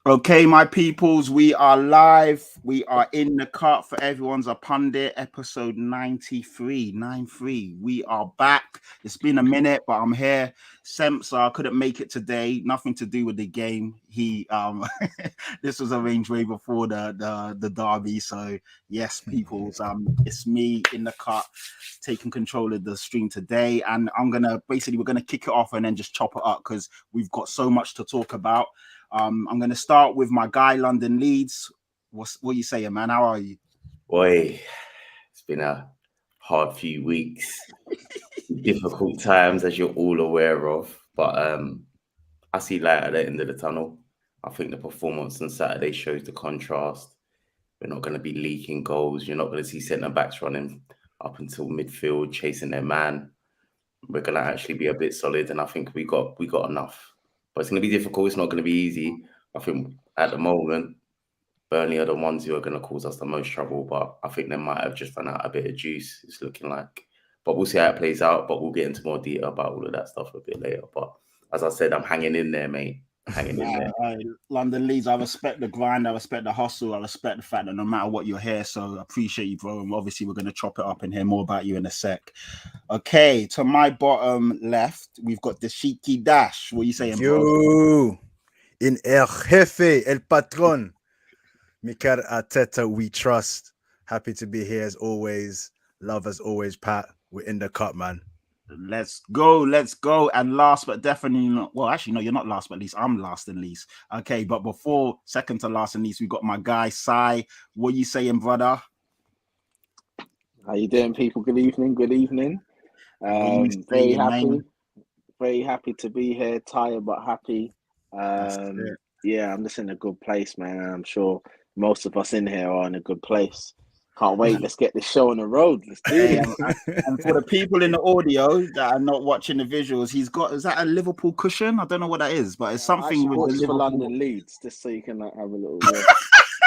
Okay, my peoples, we are live. We are in the cut for everyone's a pundit, episode 93. 93. We are back. It's been a minute, but I'm here. Semsa couldn't make it today. Nothing to do with the game. He this was arranged way before the derby. So yes, peoples, it's me in the cut, taking control of the stream today. And we're gonna kick it off and then just chop it up because we've got so much to talk about. I'm going to start with my guy, London Leeds. What you saying, man? How are you? Boy, it's been a hard few weeks, difficult times, as you're all aware of. But I see light at the end of the tunnel. I think the performance on Saturday shows the contrast. We're not going to be leaking goals. You're not going to see centre backs running up until midfield, chasing their man. We're going to actually be a bit solid, and I think we got enough. But it's going to be difficult. It's not going to be easy. I think at the moment, Burnley are the ones who are going to cause us the most trouble, but I think they might have just run out a bit of juice, it's looking like. But we'll see how it plays out, but we'll get into more detail about all of that stuff a bit later. But as I said, I'm hanging in there, mate. Hanging in there. London Leeds, I respect the grind, I respect the hustle, I respect the fact that no matter what you're here, so I appreciate you, bro. And obviously, we're going to chop it up and hear more about you in a sec. Okay, to my bottom left, we've got the Shiki Dash. What are you saying, bro? Yo, in El Jefe, El Patron. Mikel Arteta, we trust. Happy to be here as always. Love as always, Pat. We're in the cut, man. Let's go. And last but definitely not, well, actually, no, you're not last but least. I'm last and least. Okay, but before second to last and least, we got my guy, Sai. What you saying, brother? How you doing, people? Good evening. Very happy to be here. Tired but happy. Yeah, I'm just in a good place, man. I'm sure most of us in here are in a good place. Can't wait. Let's get this show on the road. Let's do it. And for the people in the audio that are not watching the visuals, is that a Liverpool cushion? I don't know what that is, but it's something with the Liverpool. For London Leeds, just so you can have a little.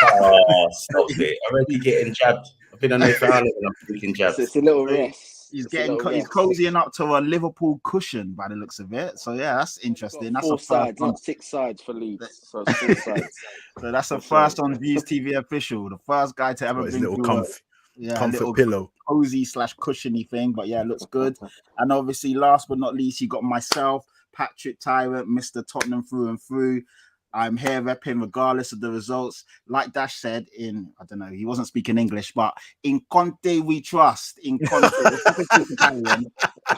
Oh, stop it! I'm already getting jabbed. I've been on there for hours and I'm freaking jabbed. It's a little rest. He's cozying up to a Liverpool cushion by the looks of it. So yeah, that's interesting. That's 4 sides, not 6 sides for Leeds. So it's 4 sides. So that's a first on Views TV official. The first guy to ever bring through comfort pillow, cozy/cushiony thing. But yeah, it looks good. And obviously, last but not least, you got myself, Patrick Tyrant, Mr. Tottenham through and through. I'm here repping regardless of the results. Like Dash said I don't know, he wasn't speaking English, but in Conte we trust. In Conte, Italian.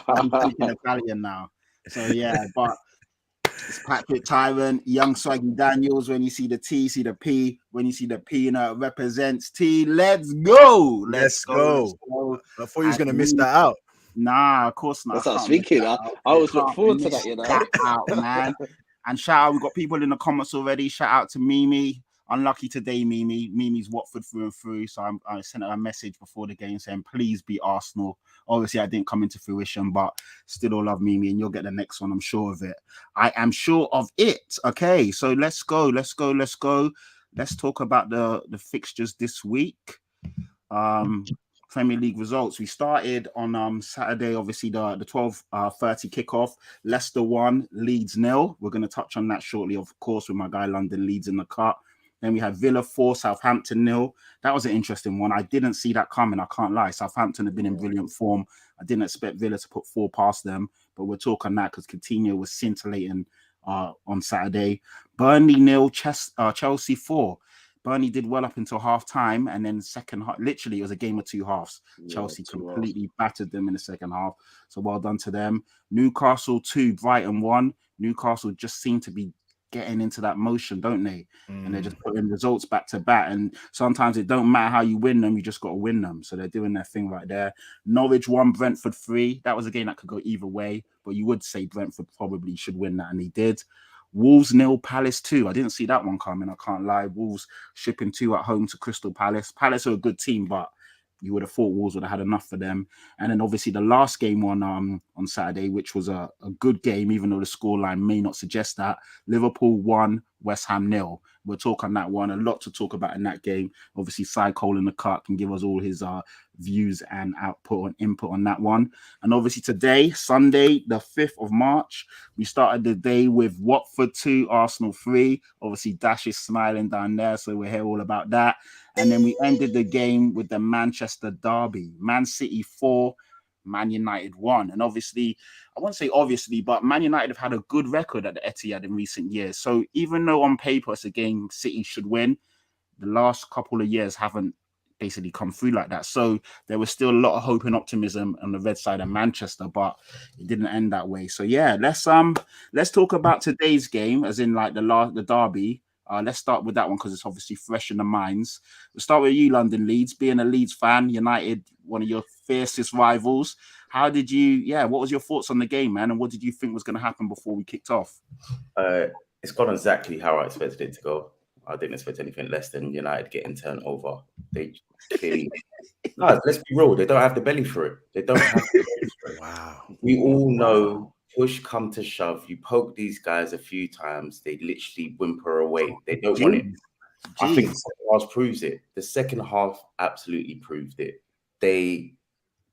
I'm speaking Italian now. So yeah, but it's Patrick Tyrant, young Swaggy Daniels. When you see the T, see the P. When you see the P, it represents T. Let's go. Let's go. I thought you was going to miss that out. Nah, of course not. That's what I was thinking. I always look forward to that, you know. That out, man. And shout out, we've got people in the comments already. Shout out to Mimi. Unlucky today, Mimi. Mimi's Watford through and through. So I sent her a message before the game saying, please be Arsenal. Obviously, I didn't come into fruition, but still all love Mimi, and you'll get the next one. I'm sure of it. I am sure of it. Okay, so let's go. Let's talk about the fixtures this week. Premier League results. We started on Saturday, obviously the 12:30 kickoff. Leicester 1, Leeds 0. We're going to touch on that shortly, of course, with my guy London Leeds in the cut. Then we had Villa 4, Southampton 0. That was an interesting one. I didn't see that coming. I can't lie. Southampton have been in brilliant form. I didn't expect Villa to put 4 past them, but we'll talk on that because Coutinho was scintillating on Saturday. Burnley 0, Chelsea 4. Burnley did well up until half time, and then second half, literally, it was a game of 2 halves. Yeah, Chelsea completely battered them in the second half. So well done to them. Newcastle 2, Brighton 1. Newcastle just seem to be getting into that motion, don't they? And they're just putting results back to back. And sometimes it don't matter how you win them, you just got to win them. So they're doing their thing right there. Norwich 1, Brentford 3. That was a game that could go either way, but you would say Brentford probably should win that, and they did. Wolves 0, Palace 2. I didn't see that one coming. I can't lie. Wolves shipping 2 at home to Crystal Palace. Palace are a good team, but you would have thought Wolves would have had enough for them. And then obviously the last game on Saturday, which was a good game, even though the scoreline may not suggest that. Liverpool 1, West Ham 0. We'll talk on that one. A lot to talk about in that game. Obviously, Cole in the cut can give us all his views and output and input on that one. And obviously today, Sunday, the 5th of March, we started the day with Watford 2, Arsenal 3. Obviously, Dash is smiling down there, so we'll hear all about that. And then we ended the game with the Manchester derby. Man City 4, Man United 1. And obviously, I won't say obviously, but Man United have had a good record at the Etihad in recent years. So even though on paper it's a game City should win, the last couple of years haven't basically come through like that. So there was still a lot of hope and optimism on the red side of Manchester, but it didn't end that way. So yeah, let's talk about today's game, as in like the derby. Let's start with that one because it's obviously fresh in the minds. We'll start with you, London Leeds. Being a Leeds fan, United, one of your fiercest rivals. How did you, what was your thoughts on the game, man? And what did you think was going to happen before we kicked off? It's gone exactly how I expected it to go. I didn't expect anything less than United getting turned over. They clearly, no, let's be real, they don't have the belly for it. They don't have the belly for it. Wow. We all know, push come to shove, you poke these guys a few times, they literally whimper away. They don't want it. I think the second half proves it. The second half absolutely proved it. They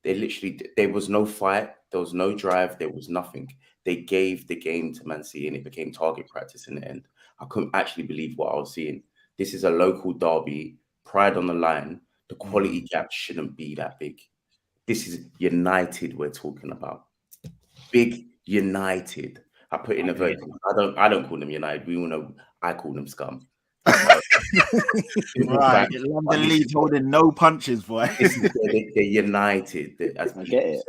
literally, there was no fight, there was no drive, there was nothing. They gave the game to Man City and it became target practice in the end. I couldn't actually believe what I was seeing. This is a local derby, pride on the line. The quality gap shouldn't be that big. This is United we're talking about. Big United. I put in a vote. I don't call them United. We all know I call them scum. Right, London Leeds holding no punches, boy. They're United. I get it.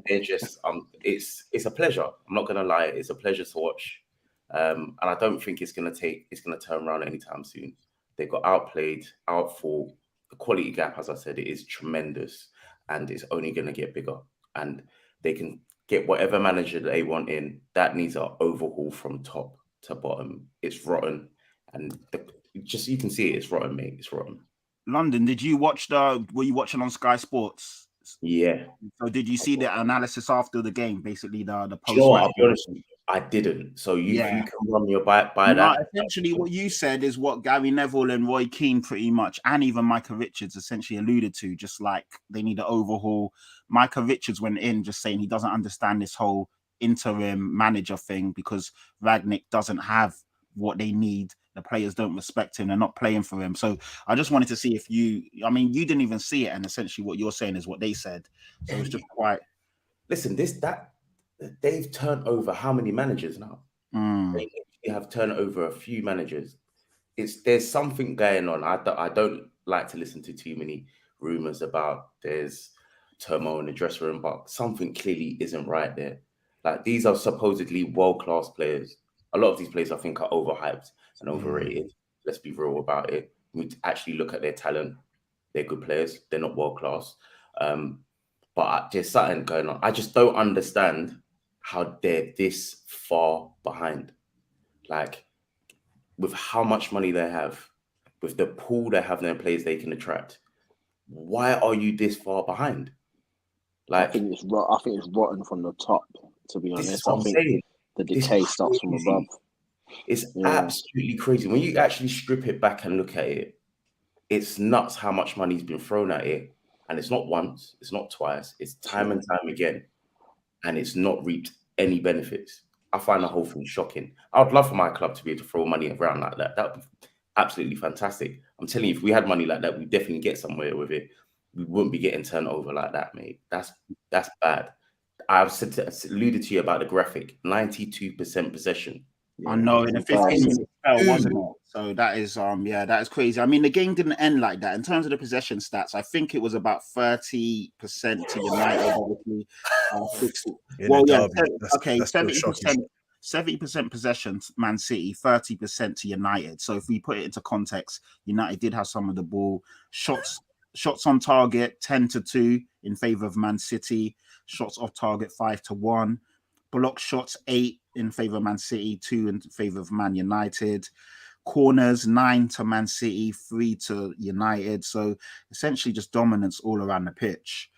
They're just it's a pleasure. I'm not gonna lie, it's a pleasure to watch. And I don't think it's gonna turn around anytime soon. They got outplayed, outfought. The quality gap, as I said, it is tremendous, and it's only gonna get bigger. And they can get whatever manager they want in. That needs an overhaul from top to bottom. It's rotten, and you can see it's rotten, mate. It's rotten. London, were you watching on Sky Sports? Yeah. So did you see the analysis after the game, basically the post? I'll be honest with you, I didn't. So you can run me by that. Essentially, what you said is what Gary Neville and Roy Keane pretty much, and even Micah Richards essentially alluded to, just like they need to overhaul. Micah Richards went in just saying he doesn't understand this whole interim manager thing because Ragnick doesn't have what they need. The players don't respect him. They're not playing for him. So I just wanted to see if you didn't even see it. And essentially what you're saying is what they said. So it's just quite. Listen, they've turned over how many managers now? They have turned over a few managers. There's something going on. I don't like to listen to too many rumors about there's turmoil in the dressing room, but something clearly isn't right there. Like, these are supposedly world-class players. A lot of these players, I think, are overhyped and overrated. Let's be real about it. We actually look at their talent. They're good players. They're not world-class. But there's something going on. I just don't understand how they're this far behind. Like, with how much money they have, with the pool they have in their players they can attract, why are you this far behind? Like, I think it's rotten from the top, to be honest. I think the decay starts from above. It's absolutely crazy. When you actually strip it back and look at it, it's nuts how much money's been thrown at it. And it's not once, it's not twice, it's time and time again. And it's not reaped any benefits. I find the whole thing shocking. I would love for my club to be able to throw money around like that. That would be absolutely fantastic. I'm telling you, if we had money like that, we'd definitely get somewhere with it. We wouldn't be getting turned over like that, mate. That's bad. I've alluded to you about the graphic, 92% possession. I know, in the 15 minutes, wasn't it? So that is crazy. I mean, the game didn't end like that. In terms of the possession stats, I think it was about 30% to United, obviously. 70% possession, Man City, 30% to United. So if we put it into context, United did have some of the ball. Shots on target, 10-2 in favor of Man City. Shots off target, 5-1. Block shots, 8 in favor of Man City, 2 in favor of Man United. Corners, 9 to Man City, 3 to United. So essentially just dominance all around the pitch.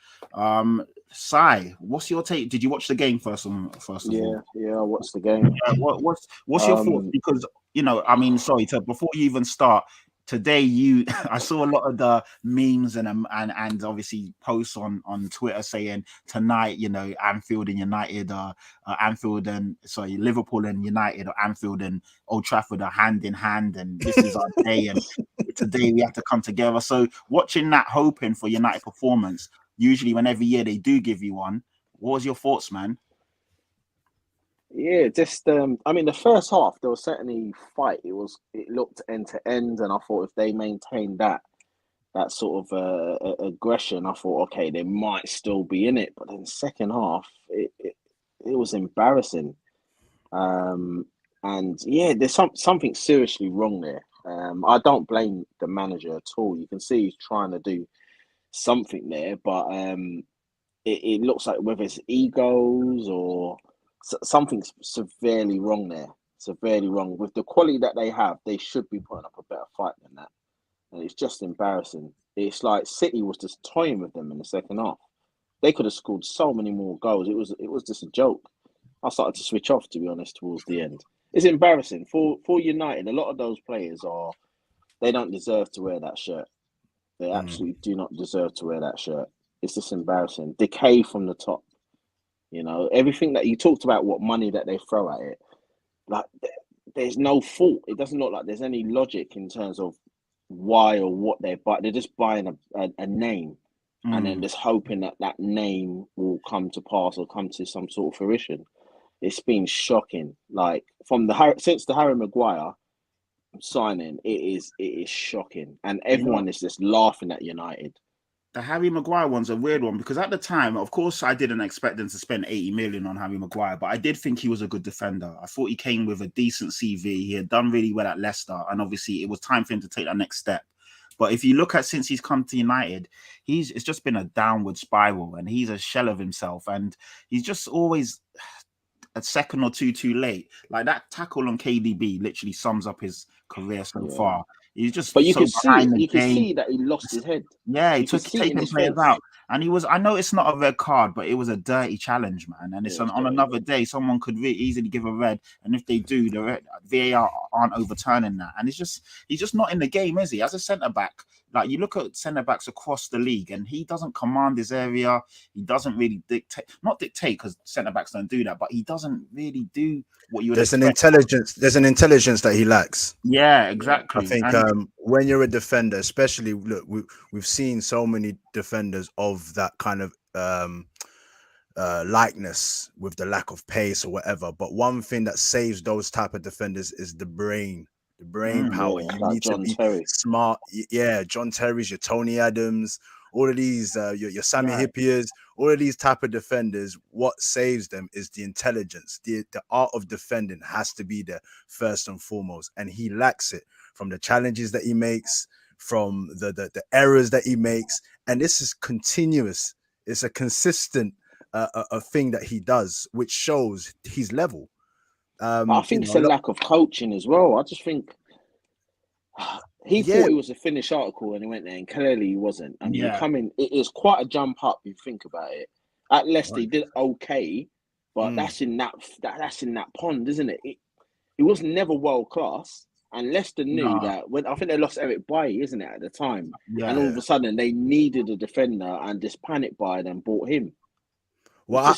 Sai, what's your take? Did you watch the game first of all? Yeah, I watched the game. What's your thoughts? Because I mean, sorry, before you even start today, I saw a lot of the memes and obviously posts on Twitter saying tonight, Anfield and United, Liverpool and United, or Anfield and Old Trafford are hand in hand, and this is our day, and today we have to come together. So watching that, hoping for United performance. Usually, when every year they do give you one, what was your thoughts, man? Yeah, just I mean, the first half there was certainly fight. It looked end to end, and I thought if they maintained that sort of aggression, I thought okay, they might still be in it. But then second half, it was embarrassing. And yeah, there's something seriously wrong there. I don't blame the manager at all. You can see he's trying to do something there, but it looks like whether it's egos or something's severely wrong there. Severely wrong. With the quality that they have, they should be putting up a better fight than that. And it's just embarrassing. It's like City was just toying with them in the second half. They could have scored so many more goals. It was just a joke. I started to switch off, to be honest, towards the end. It's embarrassing for United. A lot of those players they don't deserve to wear that shirt. They absolutely do not deserve to wear that shirt. It's just embarrassing. Decay from the top. Everything that you talked about, what money that they throw at it, like there's no fault. It doesn't look like there's any logic in terms of why or what they're buying. They're just buying a name and then just hoping that name will come to pass or come to some sort of fruition. It's been shocking. Like since the Harry Maguire signing, it is shocking, and everyone is just laughing at United. The Harry Maguire one's a weird one because at the time, of course, I didn't expect them to spend 80 million on Harry Maguire, but I did think he was a good defender. I thought he came with a decent CV. He had done really well at Leicester, and obviously it was time for him to take that next step. But if you look at since he's come to United, it's just been a downward spiral, and he's a shell of himself, and he's just always a second or two too late. Like that tackle on KDB literally sums up his career so far. He's just but you so can behind see the game. see that he lost his head. Yeah, he You can took see it in taking his players face. out. And I know it's not a red card, but it was a dirty challenge, man. And it's Yeah, on another day, someone could easily give a red. And if they do, the VAR aren't overturning that. And he's just not in the game, is he? As a centre-back, like you look at centre-backs across the league and he doesn't command his area. He doesn't really not dictate because centre-backs don't do that, but he doesn't really do what you would There's expect. There's an intelligence that he lacks. Yeah, exactly. I think when you're a defender, especially look, we've seen so many defenders of that kind of likeness with the lack of pace or whatever. But one thing that saves those type of defenders is the brain power. You like need John to be Terry. smart. Yeah, John Terry's, your Tony Adams, all of these, your Sammy Hippiers, all of these type of defenders. What saves them is the intelligence. The art of defending has to be there first and foremost, and he lacks it from the challenges that he makes, from the errors that he makes, and this is continuous. It's a consistent a thing that he does, which shows his level. I think it's a lack of coaching as well. I just think he thought he was a finished article and he went there, and clearly he wasn't. I mean, you come in, it is quite a jump up if you think about it. At Leicester, he did okay, but that's in that pond, isn't it? He was never world class, and Leicester knew that when I think they lost Eric Bailly, isn't it, at the time? And all of a sudden they needed a defender, and just panic buyed and bought him. Well, I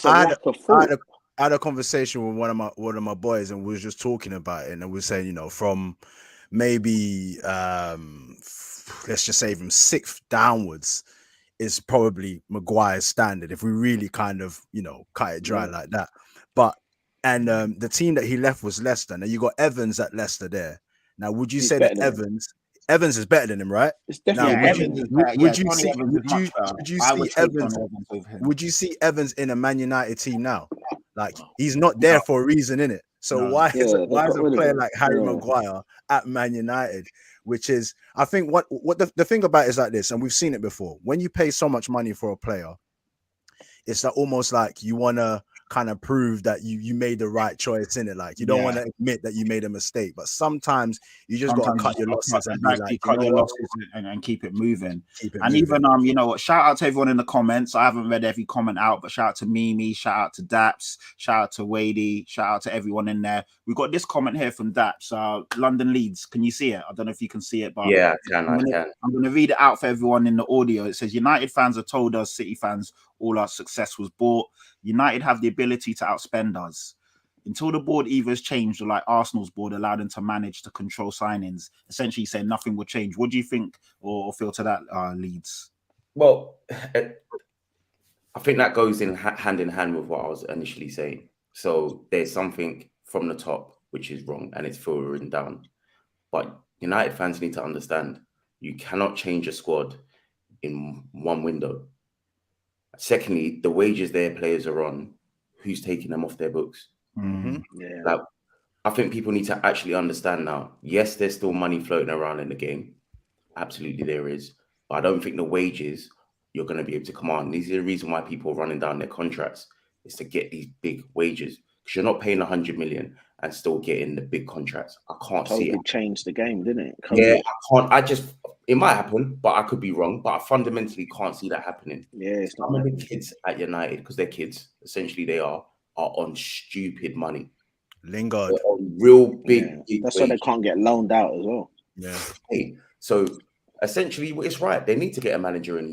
had a conversation with one of my boys, and we was just talking about it, and we were saying, from maybe let's just say from sixth downwards is probably Maguire's standard if we really kind of cut it dry like that. But the team that he left was Leicester. Now you got Evans at Leicester there. Now would you say that Evans is better than him, right? It's definitely would you see Evans in a Man United team now? Like he's not there for a reason, innit? So why is a player like Harry Maguire at Man United? Which is, I think what the thing about it is like this, and we've seen it before. When you pay so much money for a player, it's like almost like you want to kind of prove that you made the right choice in it. Like you don't want to admit that you made a mistake, but sometimes you just got to cut your losses and be like, cut your losses and keep it moving. And even you know what? Shout out to everyone in the comments. I haven't read every comment out, but shout out to Mimi, shout out to Daps, shout out to Wadey, shout out to everyone in there. We've got this comment here from Daps. London Leeds. Can you see it? I don't know if you can see it, but yeah, I can. I'm going to read it out for everyone in the audio. It says, United fans have told us, City fans, all our success was bought. United have the ability to outspend us. Until the board either has changed or like Arsenal's board allowed them to manage to control signings, essentially saying nothing will change. What do you think or feel to that, Leeds? Well, I think that goes hand in hand with what I was initially saying. So there's something from the top which is wrong and it's filtering down. But United fans need to understand you cannot change a squad in one window. Secondly, the wages their players are on, who's taking them off their books? Yeah. Like, I think people need to actually understand now. Yes, there's still money floating around in the game. Absolutely, there is. But I don't think the wages you're going to be able to command. These are the reason why people are running down their contracts is to get these big wages. Because you're not paying 100 million and still getting the big contracts. I can't see it. COVID changed the game, didn't it? COVID. Yeah, I can't. It might happen, but I could be wrong. But I fundamentally can't see that happening. Yeah, it's not Some of the happening. kids at United, because they're kids, essentially they are on stupid money. Lingard. They're on real big That's why they can't get loaned out as well. Yeah. Hey, so essentially it's right. They need to get a manager in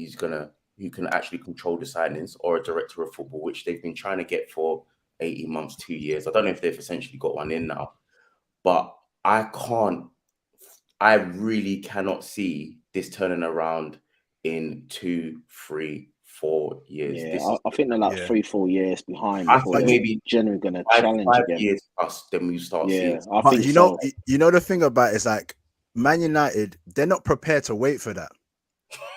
who can actually control the signings, or a director of football, which they've been trying to get for 18 months, 2 years. I don't know if they've essentially got one in now, but I really cannot see this turning around in 2, 3, 4 years. Yeah, I think they're like 3-4 years behind. I think maybe generally going to 5 challenge again. years plus, then we start seeing. I But think you know the thing about it is like Man United, they're not prepared to wait for that.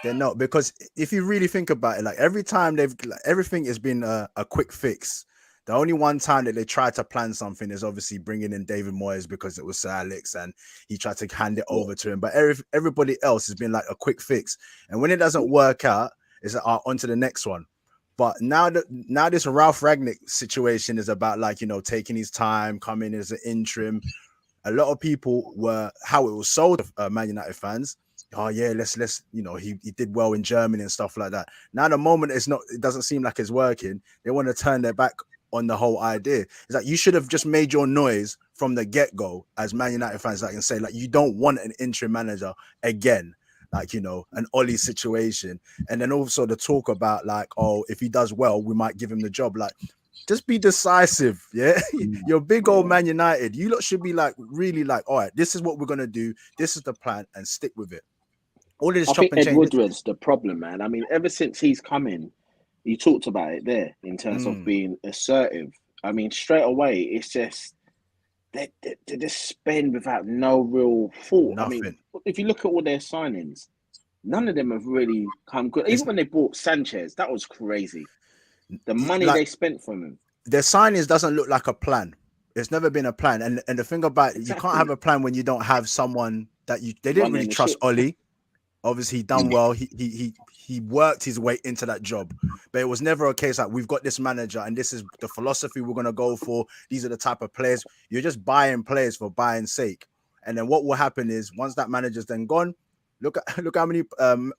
They're not, because if you really think about it, like every time everything has been a quick fix. The only one time that they tried to plan something is obviously bringing in David Moyes because it was Sir Alex and he tried to hand it over to him. But everybody else has been like a quick fix. And when it doesn't work out, it's like, on to the next one. But now this Ralph Rangnick situation is about like, you know, taking his time, coming as an interim. A lot of people were how it was sold to Man United fans. Oh yeah, let's you know, he did well in Germany and stuff like that. Now the moment it doesn't seem like it's working, they want to turn their back on the whole idea. It's like you should have just made your noise from the get-go as Man United fans, like, and say like you don't want an interim manager again, like, you know, an Ollie situation. And then also the talk about like, oh, if he does well, we might give him the job. Like, just be decisive. Yeah. You're big old Man United. You lot should be like really like, all right, this is what we're gonna do, this is the plan, and stick with it. All this I chop think and Ed change. Woodward's the problem, man. I mean, ever since he's come in, you talked about it there in terms of being assertive. I mean, straight away, it's just they just spend without no real thought. Nothing. I mean, if you look at all their signings, none of them have really come good. Even when they bought Sanchez, that was crazy. The money they spent from him. Their signings doesn't look like a plan. It's never been a plan. And the thing about it, you can't have a plan when you don't have someone that they didn't really trust Ollie. Obviously, he done well. He worked his way into that job, but it was never a case like we've got this manager and this is the philosophy we're gonna go for. These are the type of players. You're just buying players for buying sake. And then what will happen is once that manager's then gone, look how many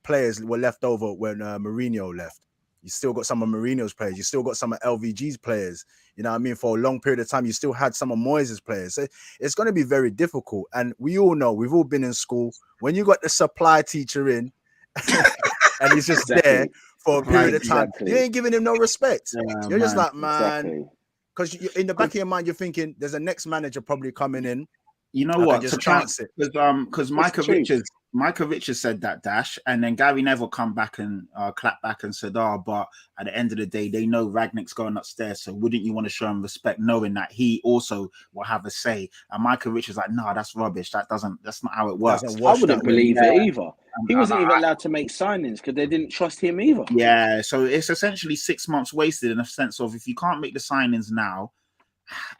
players were left over when Mourinho left. You still got some of Mourinho's players. You still got some of LVG's players. You know what I mean? For a long period of time, you still had some of Moyes' players. So it's going to be very difficult. And we all know, we've all been in school. When you got the supply teacher in and he's just there for a period of time, you ain't giving him no respect. You're just like, man, because in the back of your mind, you're thinking there's a next manager probably coming in. You know what? Just chance it. Because Micah Richards said that, Dash, and then Gary Neville come back and clap back and said, but at the end of the day, they know Ragnick's going upstairs, so wouldn't you want to show him respect knowing that he also will have a say? And Micah Richards like, no, that's rubbish. That's not how it works. I wouldn't believe it either. He wasn't even allowed to make signings because they didn't trust him either. Yeah, so it's essentially 6 months wasted in a sense of if you can't make the signings now,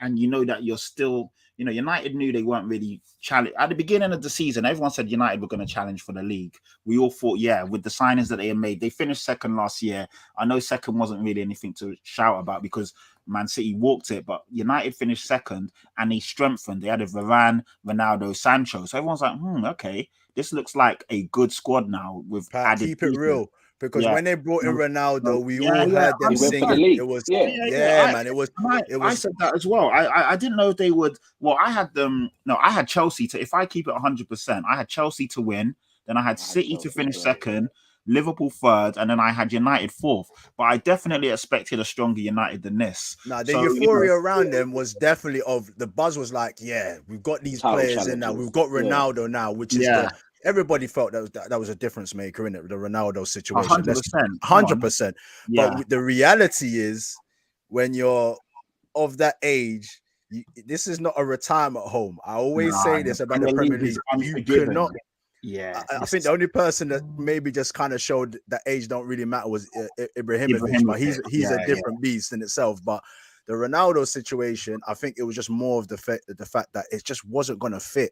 and you know that you're still you know, United knew they weren't really challenge at the beginning of the season. Everyone said United were going to challenge for the league. We all thought, yeah, with the signings that they had made, they finished second last year. I know second wasn't really anything to shout about because Man City walked it, but United finished second and they strengthened. They had a Varane, Ronaldo, Sancho. So everyone's like, okay, this looks like a good squad now with Pat, added keep it pieces. real. Because when they brought in Ronaldo, we Yeah, all heard them We went for the singing. league. It was Yeah. man. It was I said that as well. I didn't know they would. Well, I had them. No, I had Chelsea to. If I keep it 100%, I had Chelsea to win. Then I had City to finish second, Liverpool third, and then I had United fourth. But I definitely expected a stronger United than this. Nah, the euphoria around them was definitely the buzz was like, yeah, we've got these players in now. We've got Ronaldo now, which is everybody felt that was a difference maker in it, the Ronaldo situation. 100%. 100%. But the reality is, when you're of that age, this is not a retirement home. I always say this about the Premier League. You cannot. Yeah, I think the only person that maybe just kind of showed that age don't really matter was Ibrahimovic, but he's a different beast in itself. But the Ronaldo situation, I think it was just more of the fact that it just wasn't going to fit.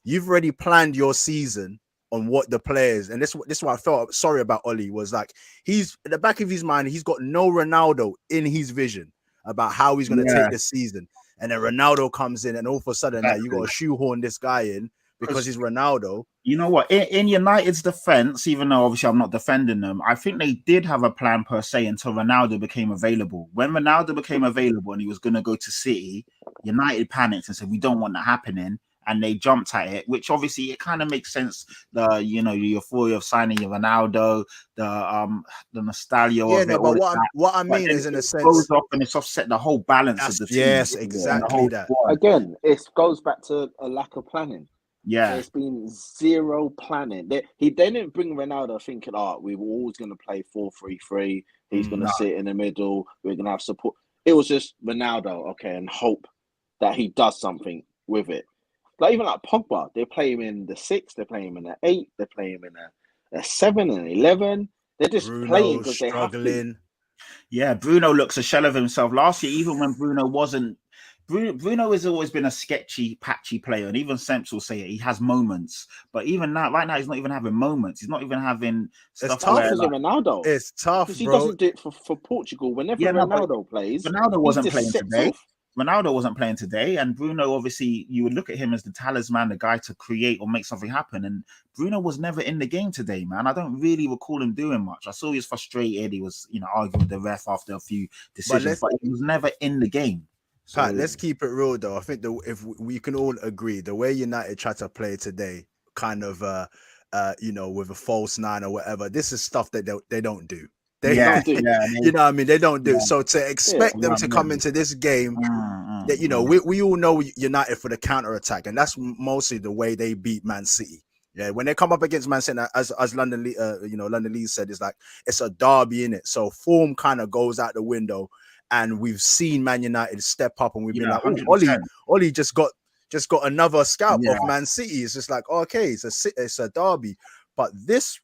You've already planned your season on what the players, and this is what I felt sorry about Oli, was like, he's in the back of his mind, he's got no Ronaldo in his vision about how he's going to take the season. And then Ronaldo comes in, and all of a sudden now you got to shoehorn this guy in because he's Ronaldo. You know what? In United's defense, even though obviously I'm not defending them, I think they did have a plan per se until Ronaldo became available. When Ronaldo became available and he was going to go to City, United panicked and said, we don't want that happening. And they jumped at it, which obviously it kind of makes sense. The euphoria of signing Ronaldo, the nostalgia of it. But what I mean is, in a sense, goes off and it's offset the whole balance of the team. Yes, exactly that. Again, it goes back to a lack of planning. Yeah, there's been zero planning. They didn't bring Ronaldo thinking, we were always going to play 4-3-3. He's going to sit in the middle. We're going to have support. It was just Ronaldo, and hope that he does something with it. Like even like Pogba, they play him in the 6, they play him in the 8, they play him in a 7 and 11. They're just playing because they have to. Yeah, Bruno looks a shell of himself. Last year, even when Bruno wasn't. Bruno has always been a sketchy, patchy player, and even Semps will say it. He has moments, but even now, right now, he's not even having moments. He's not even having stuff. It's tough as a Ronaldo. It's tough, because he doesn't do it for Portugal. Whenever Ronaldo plays, Ronaldo wasn't playing today. Ronaldo wasn't playing today, and Bruno, obviously, you would look at him as the talisman, the guy to create or make something happen. And Bruno was never in the game today, man. I don't really recall him doing much. I saw he was frustrated. He was, arguing with the ref after a few decisions, but he was never in the game. So, Pat, let's keep it real, though. I think if we can all agree, the way United try to play today, kind of, with a false 9 or whatever, this is stuff that they don't do. They don't do. You know what I mean? They don't do. Yeah. So to expect them to come into this game, that we all know United for the counter attack, and that's mostly the way they beat Man City. Yeah, when they come up against Man City, as London Lee said, it's like it's a derby in it. So form kind of goes out the window, and we've seen Man United step up, and we've been like, Oli just got another scalp of Man City. It's just like, okay, it's a derby, but this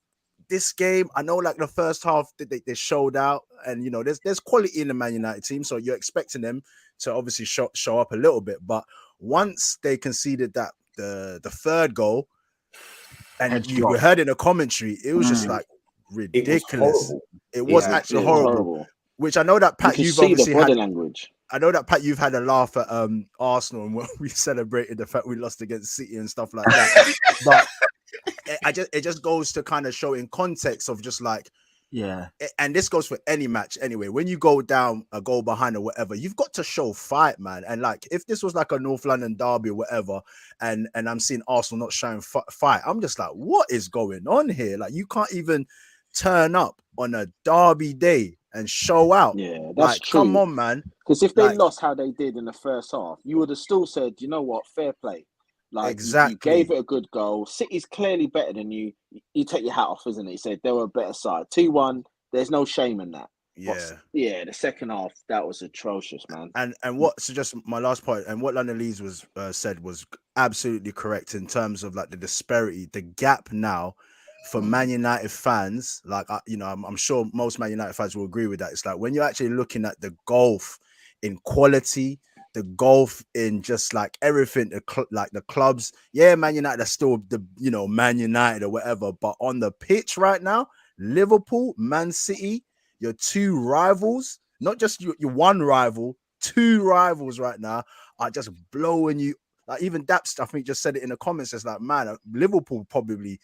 game, I know, like the first half they showed out, and there's quality in the Man United team, so you're expecting them to obviously show up a little bit. But once they conceded that the third goal, you heard in the commentary, it was just like ridiculous. It was actually horrible. Which I know that Pat, you've obviously had language. I know that Pat, you've had a laugh at Arsenal and when we celebrated the fact we lost against City and stuff like that, but. It just goes to kind of show in context of just like, and this goes for any match anyway. When you go down a goal behind or whatever, you've got to show fight, man. And like, if this was like a North London derby or whatever, and I'm seeing Arsenal not showing fight, I'm just like, what is going on here? Like, you can't even turn up on a derby day and show out. Yeah, that's true. Come on, man. Because if they lost how they did in the first half, you would have still said, you know what, fair play. Like, exactly. You gave it a good goal. City's clearly better than you. You take your hat off, isn't it? You said they were a better side. 2-1, there's no shame in that. Yeah. The second half, that was atrocious, man. And so just my last point, and what London Leeds was said was absolutely correct in terms of like the disparity, the gap now for Man United fans. Like, I'm sure most Man United fans will agree with that. It's like when you're actually looking at the gulf in quality the golf in just like everything, the clubs. Yeah, Man United are still the Man United or whatever, but on the pitch right now, Liverpool, Man City, your two rivals, not just your one rival, two rivals right now are just blowing you. Like even Daps, I think, just said it in the comments. It's like, man, Liverpool probably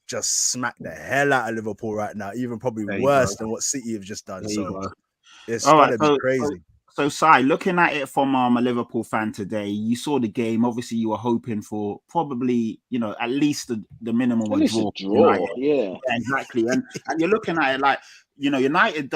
just smacked the hell out of Liverpool right now, even probably There you worse go. than what City have just done. There you So go. it's All right, gonna be crazy. So, Sai, looking at it from a Liverpool fan today, you saw the game. Obviously, you were hoping for probably, at least the minimum At of least a draw. draw, United. yeah. Yeah, exactly. And you're looking at it like, United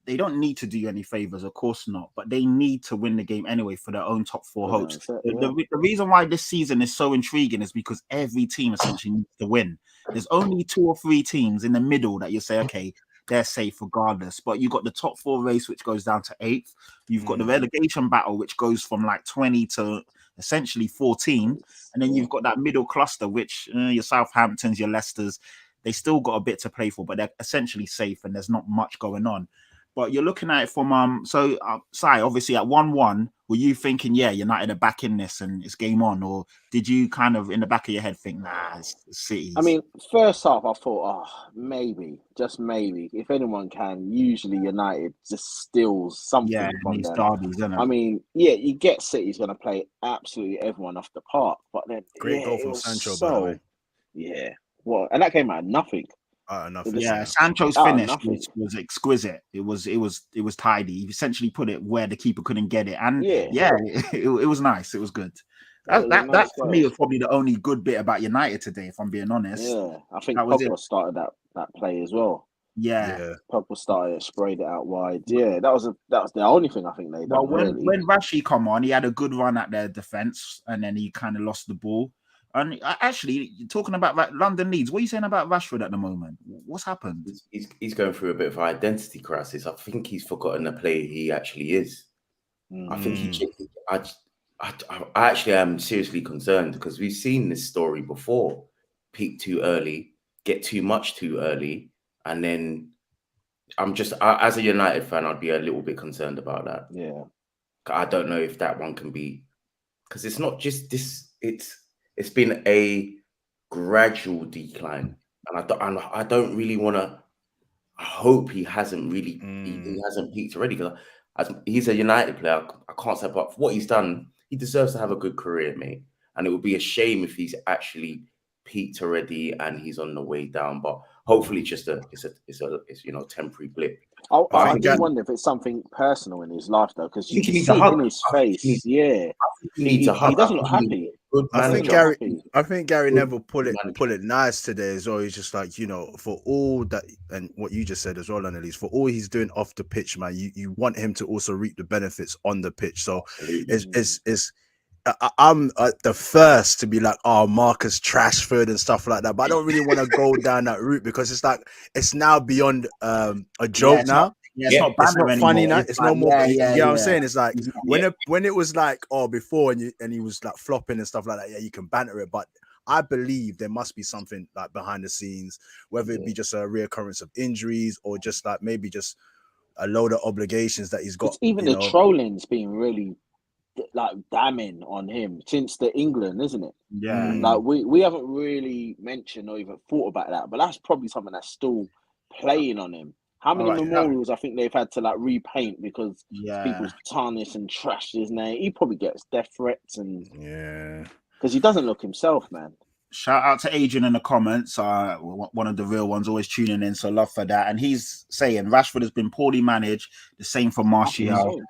they don't need to do you any favors, of course not, but they need to win the game anyway for their own top four Yeah, hopes. yeah. The reason why this season is so intriguing is because every team essentially needs to win. There's only 2 or 3 teams in the middle that you say, okay, they're safe regardless. But you've got the top 4 race, which goes down to 8th. You've got the relegation battle, which goes from like 20 to essentially 14. And then you've got that middle cluster, which your Southamptons, your Leicesters, they still got a bit to play for, but they're essentially safe and there's not much going on. But you're looking at it from Sai, obviously at 1-1, were you thinking, yeah, United are back in this and it's game on? Or did you kind of in the back of your head think, nah, it's City's? I mean, first half I thought, maybe, just maybe, if anyone can, usually United just steals something from them. Derbies, isn't it? I mean, yeah, you get City's going to play absolutely everyone off the park, but then Great goal from Sancho, by the way. Yeah, well, and that came out of nothing. Nothing. Yeah, Sancho's finish was exquisite. It was tidy. He essentially put it where the keeper couldn't get it, and it was nice. It was good. That for me was probably the only good bit about United today, if I'm being honest. Yeah, I think Pogba started that play as well. Yeah. Pogba started, sprayed it out wide. Yeah, that was the only thing I think they done. Well, when Rashi come on, he had a good run at their defense, and then he kind of lost the ball. And actually, talking about London Leeds, what are you saying about Rashford at the moment? What's happened? He's going through a bit of an identity crisis. I think he's forgotten the player he actually is. I think I actually am seriously concerned because we've seen this story before. Peak too early, get too much too early, and then as a United fan, I'd be a little bit concerned about that. Yeah. I don't know if that one can be, because it's not just this, it's been a gradual decline, and I don't really want to. I hope he hasn't really he hasn't peaked already, because he's a United player. I can't say, but for what he's done, he deserves to have a good career, mate. And it would be a shame if he's actually peaked already and he's on the way down. But hopefully, it's a temporary blip. I do wonder if it's something personal in his life, though, because you can see it in his face. He doesn't look happy. I think Gary Neville put it nice today as well. He's just like, for all that, and what you just said as well, Annalise, for all he's doing off the pitch, man, you want him to also reap the benefits on the pitch. So I'm the first to be like, oh, Marcus Rashford and stuff like that, but I don't really want to go down that route because it's like it's now beyond a joke now. It's not funny now. It's no more. I'm saying it's like when it was like before and he was like flopping and stuff like that. Yeah, you can banter it, but I believe there must be something like behind the scenes, whether it be just a reoccurrence of injuries or just like maybe just a load of obligations that he's got. It's even the trolling's been really like damning on him since the England, isn't it? Yeah. Like we haven't really mentioned or even thought about that, but that's probably something that's still playing on him. How many memorials I think they've had to like repaint because people's tarnish and trash his name? He probably gets death threats and because he doesn't look himself, man. Shout out to Adrian in the comments, one of the real ones, always tuning in, so love for that. And he's saying Rashford has been poorly managed. The same for Martial.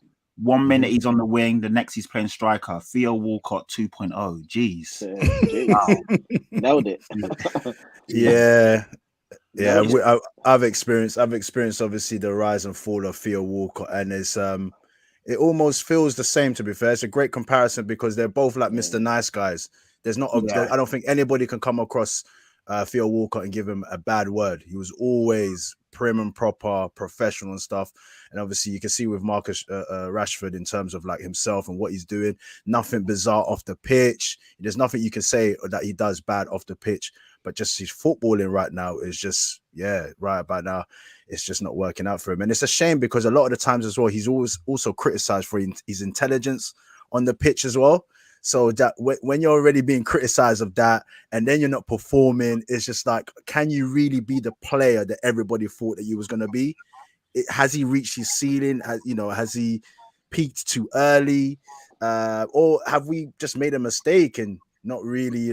1 minute he's on the wing, the next he's playing striker. Theo Walcott 2.0. Jeez. Wow. Nailed it. Yeah, I've experienced obviously the rise and fall of Theo Walcott, and it's it almost feels the same. To be fair, it's a great comparison because they're both like Mr. Nice Guys. There's not, I don't think anybody can come across Theo Walcott and give him a bad word. He was always prim and proper, professional and stuff. And obviously, you can see with Marcus Rashford in terms of like himself and what he's doing, nothing bizarre off the pitch. There's nothing you can say that he does bad off the pitch, but just his footballing right now is just, right about now, it's just not working out for him. And it's a shame because a lot of the times as well, he's always also criticized for his intelligence on the pitch as well. So that when you're already being criticized of that and then you're not performing, it's just like, can you really be the player that everybody thought that you was going to be? Has he reached his ceiling? Has he peaked too early? Or have we just made a mistake and not really,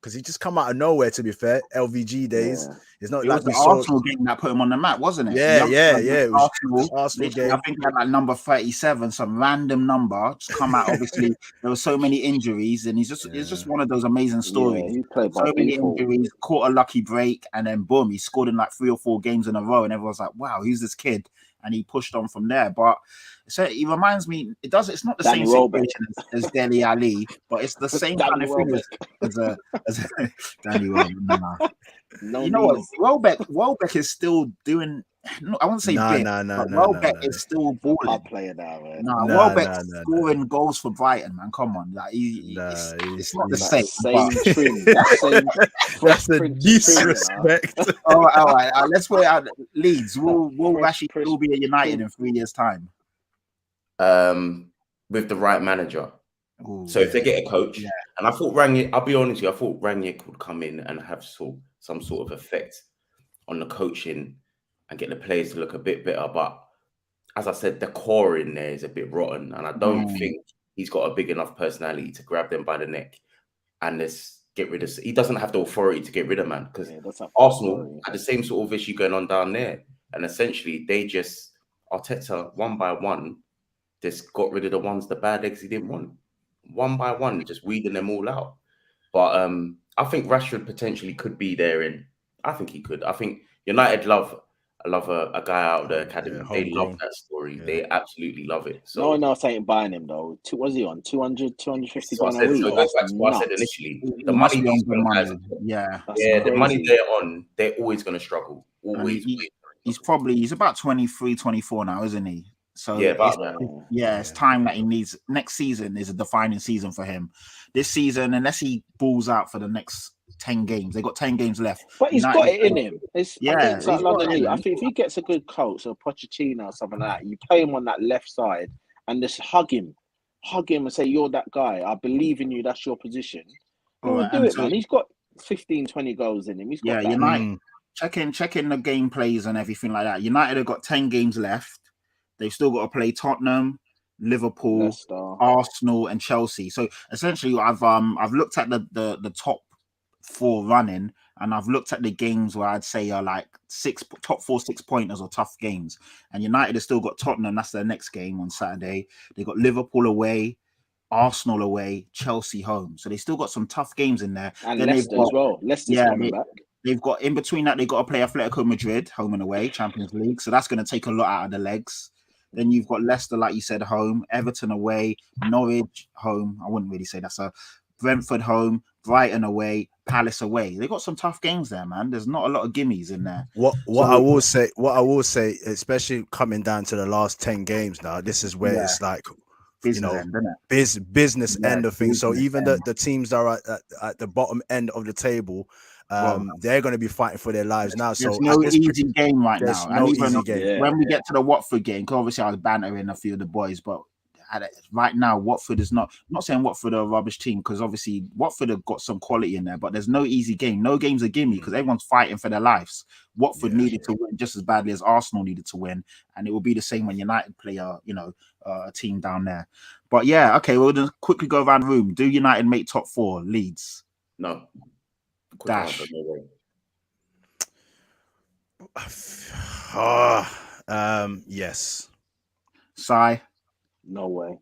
because he just come out of nowhere, to be fair, LVG days. Yeah. It's not It like was the we saw. Arsenal game that put him on the map, wasn't it? Yeah. It was Arsenal. Arsenal game. I think he had like number 37, some random number, just come out. Obviously, there were so many injuries, and it's just one of those amazing stories. Yeah, he played by so many default. injuries, caught a lucky break, and then boom, he scored in like 3 or 4 games in a row, and everyone's like, "Wow, who's this kid?" And he pushed on from there. But so he reminds me, it's not the Danny same Welbeck. situation as Dele Ali, but it's the same Danny kind of thing as Danny Welbeck. Nah. No, You know what? Welbeck is still doing. I won't say big, but Welbeck is still balling. Hard player now, man. Welbeck scoring goals for Brighton, man. Come on, like it's not the same. Trim. That's a disrespect. All right. Let's wait out. Leeds. Will Rashid still be at United in 3 years' time? With the right manager. Ooh, so if they get a coach, and I thought Rangnick, I'll be honest with you, I thought Rangnick would come in and have some sort of effect on the coaching and get the players to look a bit better. But as I said, the core in there is a bit rotten, and I don't think he's got a big enough personality to grab them by the neck and let's get rid of. He doesn't have the authority to get rid of man, because Arsenal had the same sort of issue going on down there, and essentially they just Arteta one by one just got rid of the bad eggs he didn't want. One by one, just weeding them all out. But I think Rashford potentially could be there, and I think he could. I think United love a guy out of the academy. They love that story. Yeah. They absolutely love it. So no one else ain't buying him though. Was he on 200, 250 so a week? So that's what I said initially. The money these guys, the money they're on, they're always going to struggle. Always. He's about 23, 24 now, isn't he? So it's time that he needs. Next season is a defining season for him. This season, unless he balls out for the next 10 games, they got 10 games left. But he's got it in him. I think if he gets a good coach or Pochettino or something like that, you play him on that left side and just hug him and say, "You're that guy. I believe in you. That's your position." We'll do it, man. He's got 15, 20 goals in him. He's got that. United checking the game plays and everything like that. United have got 10 games left. They've still got to play Tottenham, Liverpool, Leicester, Arsenal, and Chelsea. So essentially, I've looked at the top 4 running, and I've looked at the games where I'd say are like top 4 6-pointers or tough games. And United have still got Tottenham. That's their next game on Saturday. They got Liverpool away, Arsenal away, Chelsea home. So they still got some tough games in there. And then Leicester as well. Leicester's coming back. They've got in between that, they've got to play Atletico Madrid home and away, Champions League. So that's going to take a lot out of the legs. Then you've got Leicester, like you said, home, Everton away, Norwich home. I wouldn't really say that's a Brentford home, Brighton away, Palace away. They got some tough games there, man. There's not a lot of gimmies in there. What I will say, especially coming down to the last 10 games now, this is where it's like business end of things. So even the teams that are at the bottom end of the table, they're going to be fighting for their lives now. There's so no easy game right now. No easy game. When we get to the Watford game, because obviously I was bantering a few of the boys, but right now Watford is not. I'm not saying Watford are a rubbish team, because obviously Watford have got some quality in there, but there's no easy game. No game's a gimme because everyone's fighting for their lives. Watford needed to win just as badly as Arsenal needed to win, and it will be the same when United play a team down there. But we'll just quickly go around the room. Do United make top 4? Leeds? No. Dash. Yes. Sai? No way.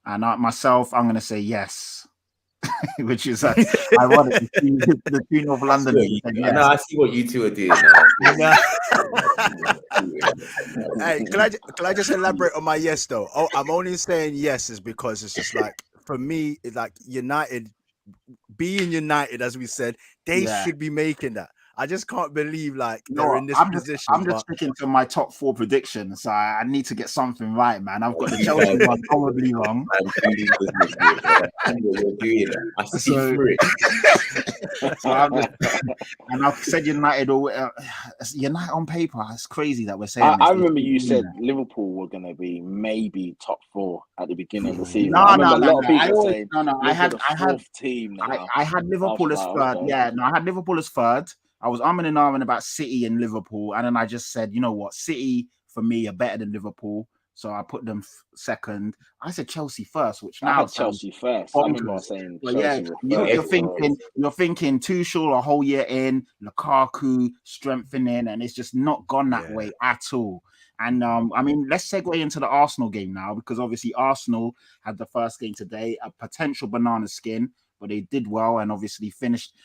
And myself, I'm going to say yes, which is ironic. The two North London. No, I see what you two are doing now. Hey, can I just elaborate on my yes though? Oh, I'm only saying yes is because it's just like, for me, it's like United being United, as we said, they should be making that. I just can't believe like they're in this position. I'm just sticking to my top 4 predictions. So I need to get something right, man. I've got the Chelsea one probably wrong. I see through it. So and I've said United United on paper. It's crazy that we're saying. I remember you said Liverpool were going to be maybe top 4 at the beginning of the season. No. I had team now. I had Liverpool as third. Okay. Yeah, no, I had Liverpool as third. I was umming and ahhing about City and Liverpool, and then I just said, you know what, City for me are better than Liverpool, so I put them second. I said Chelsea first, which now I had Chelsea first. I remember saying, Chelsea you're thinking Tuchel a whole year in, Lukaku strengthening, and it's just not gone that way at all. And I mean, let's segue into the Arsenal game now, because obviously Arsenal had the first game today, a potential banana skin, but they did well and obviously finished.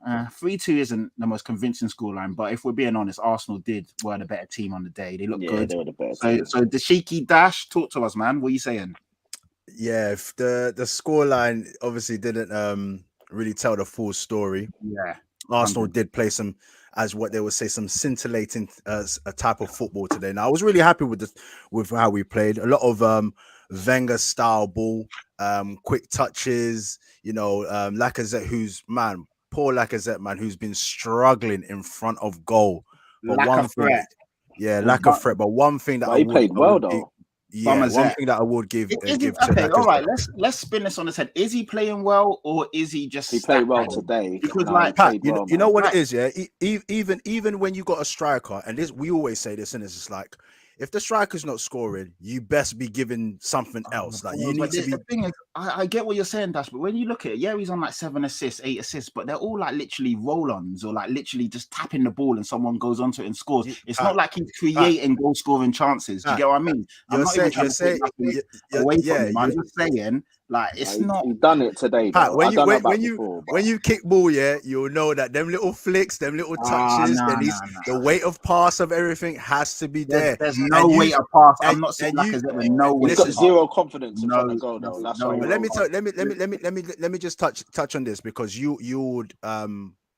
3-2 isn't the most convincing scoreline, but if we're being honest, Arsenal were the better team on the day. They looked good. They were the better team. So the Shaky Dash, talk to us, man. What are you saying? Yeah, if the scoreline obviously didn't really tell the full story. Yeah, Arsenal did play some, as what they would say, some scintillating a type of football today. Now I was really happy with how we played. A lot of Wenger style ball, quick touches. You know, Lacazette, poor Lacazette, man, who's been struggling in front of goal. But lack of threat. But one thing that he played well though. One thing that I would give. Okay, all right. Let's spin this on his head. Is he playing well, or is he just? He played well today. Because Pat, you know what it is, yeah. Even when you got a striker, and this we always say this, and it's just like, if the striker's not scoring, you best be giving something else. Like you need to be. The thing is, I get what you're saying, Dash, but when you look at it, he's on like 7 assists, 8 assists, but they're all like literally roll-ons or like literally just tapping the ball and someone goes onto it and scores. It's not like he's creating goal-scoring chances. Do you get what I mean? I'm not even trying to take nothing away from him. I'm just saying, like, it's not. He's done it today. Pat, when you kick ball, you'll know that them little flicks, them little touches, the weight of pass of everything has to be there. There's no weight of pass. I'm not saying like no weight. He's got zero confidence in front of goal, though. That's why. Let me just touch on this, because you would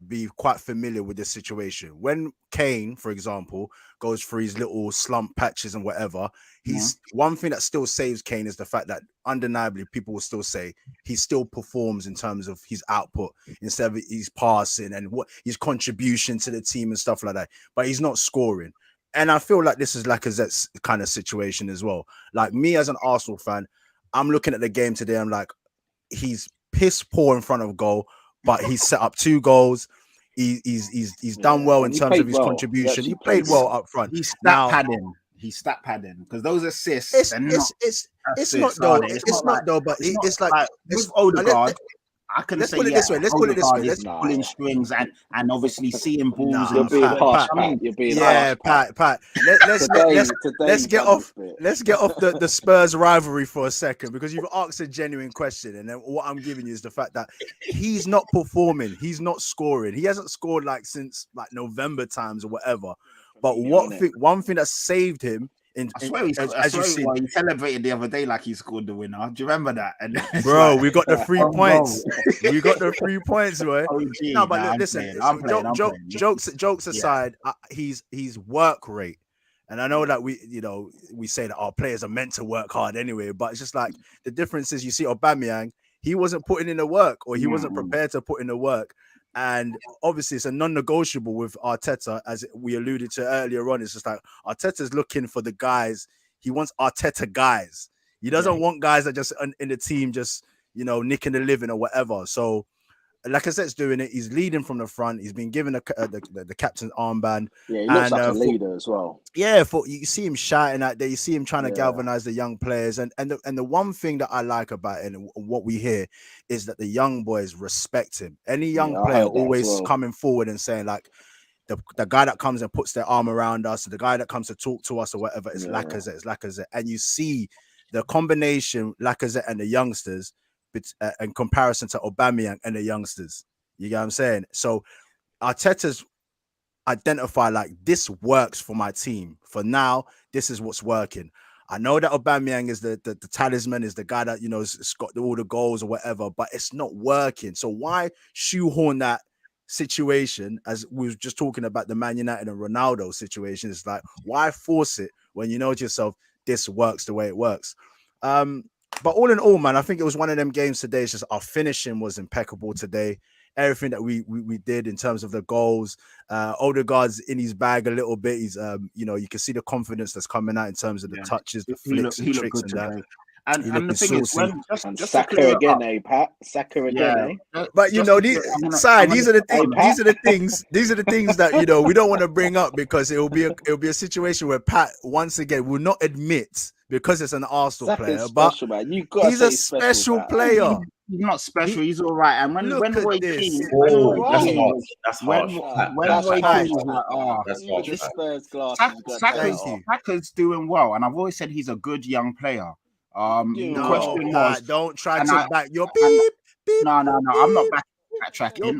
be quite familiar with this situation. When Kane, for example, goes through his little slump patches and whatever, one thing that still saves Kane is the fact that undeniably people will still say he still performs in terms of his output instead of his passing and what his contribution to the team and stuff like that, but he's not scoring. And I feel like this is Lacazette's kind of situation as well. Like me as an Arsenal fan, I'm looking at the game today, I'm like, he's piss poor in front of goal, but he's set up 2 goals. He's done well in terms of his contribution. He played well up front. He's stat padding because those assists. It's not though. But it's like with Odegaard. I can say, let's put it this way. Let's pulling strings and obviously seeing balls. You're being harsh, Pat. Let's get off the Spurs rivalry for a second, because you've asked a genuine question, and then what I'm giving you is the fact that he's not performing, he's not scoring. He hasn't scored like since like November times or whatever. But one thing that saved him. I swear he celebrated the other day like he scored the winner. Do you remember that? And bro, we got the 3 points. We got the 3 points, boy. No, but listen, jokes aside, he's work rate. And I know that we say that our players are meant to work hard anyway, but it's just like the difference is, you see Aubameyang, he wasn't putting in the work, or he wasn't prepared to put in the work. And obviously it's a non-negotiable with Arteta, as we alluded to earlier on. It's just like Arteta's looking for the guys. He wants Arteta guys. He doesn't want guys that just in the team just, nicking the living or whatever. So like I said, he's doing it. He's leading from the front. He's been given the captain's armband. Yeah, he looks like a leader as well. Yeah, you see him shouting out there. You see him trying to galvanize the young players. And the one thing that I like about it and what we hear is that the young boys respect him. Any young player always coming forward and saying like, the guy that comes and puts their arm around us, the guy that comes to talk to us or whatever, is Lacazette. And you see the combination, Lacazette and the youngsters, in comparison to Aubameyang and the youngsters. You get what I'm saying? So Arteta's identified like, this works for my team. For now, this is what's working. I know that Aubameyang is the talisman, is the guy that, you know, has got all the goals or whatever, but it's not working. So why shoehorn that situation, as we were just talking about the Man United and Ronaldo situation? It's like, why force it when you know to yourself this works the way it works? But all in all, man, I think it was one of them games today. It's just our finishing was impeccable today. Everything that we did in terms of the goals, Odegaard's in his bag a little bit. He's you know, you can see the confidence that's coming out in terms of the touches, the flicks and tricks and that. And the thing is, when just Saka again, Pat? Saka again, But you know, these are the things that, you know, we don't want to bring up, because it'll be a situation where Pat once again will not admit, because it's an Arsenal player, but he's a special player. He's not special. He's all right. And when Roy Keane, that's harsh. Saka's doing well, and I've always said he's a good young player. Don't try to back your beep. No, I'm not backtracking.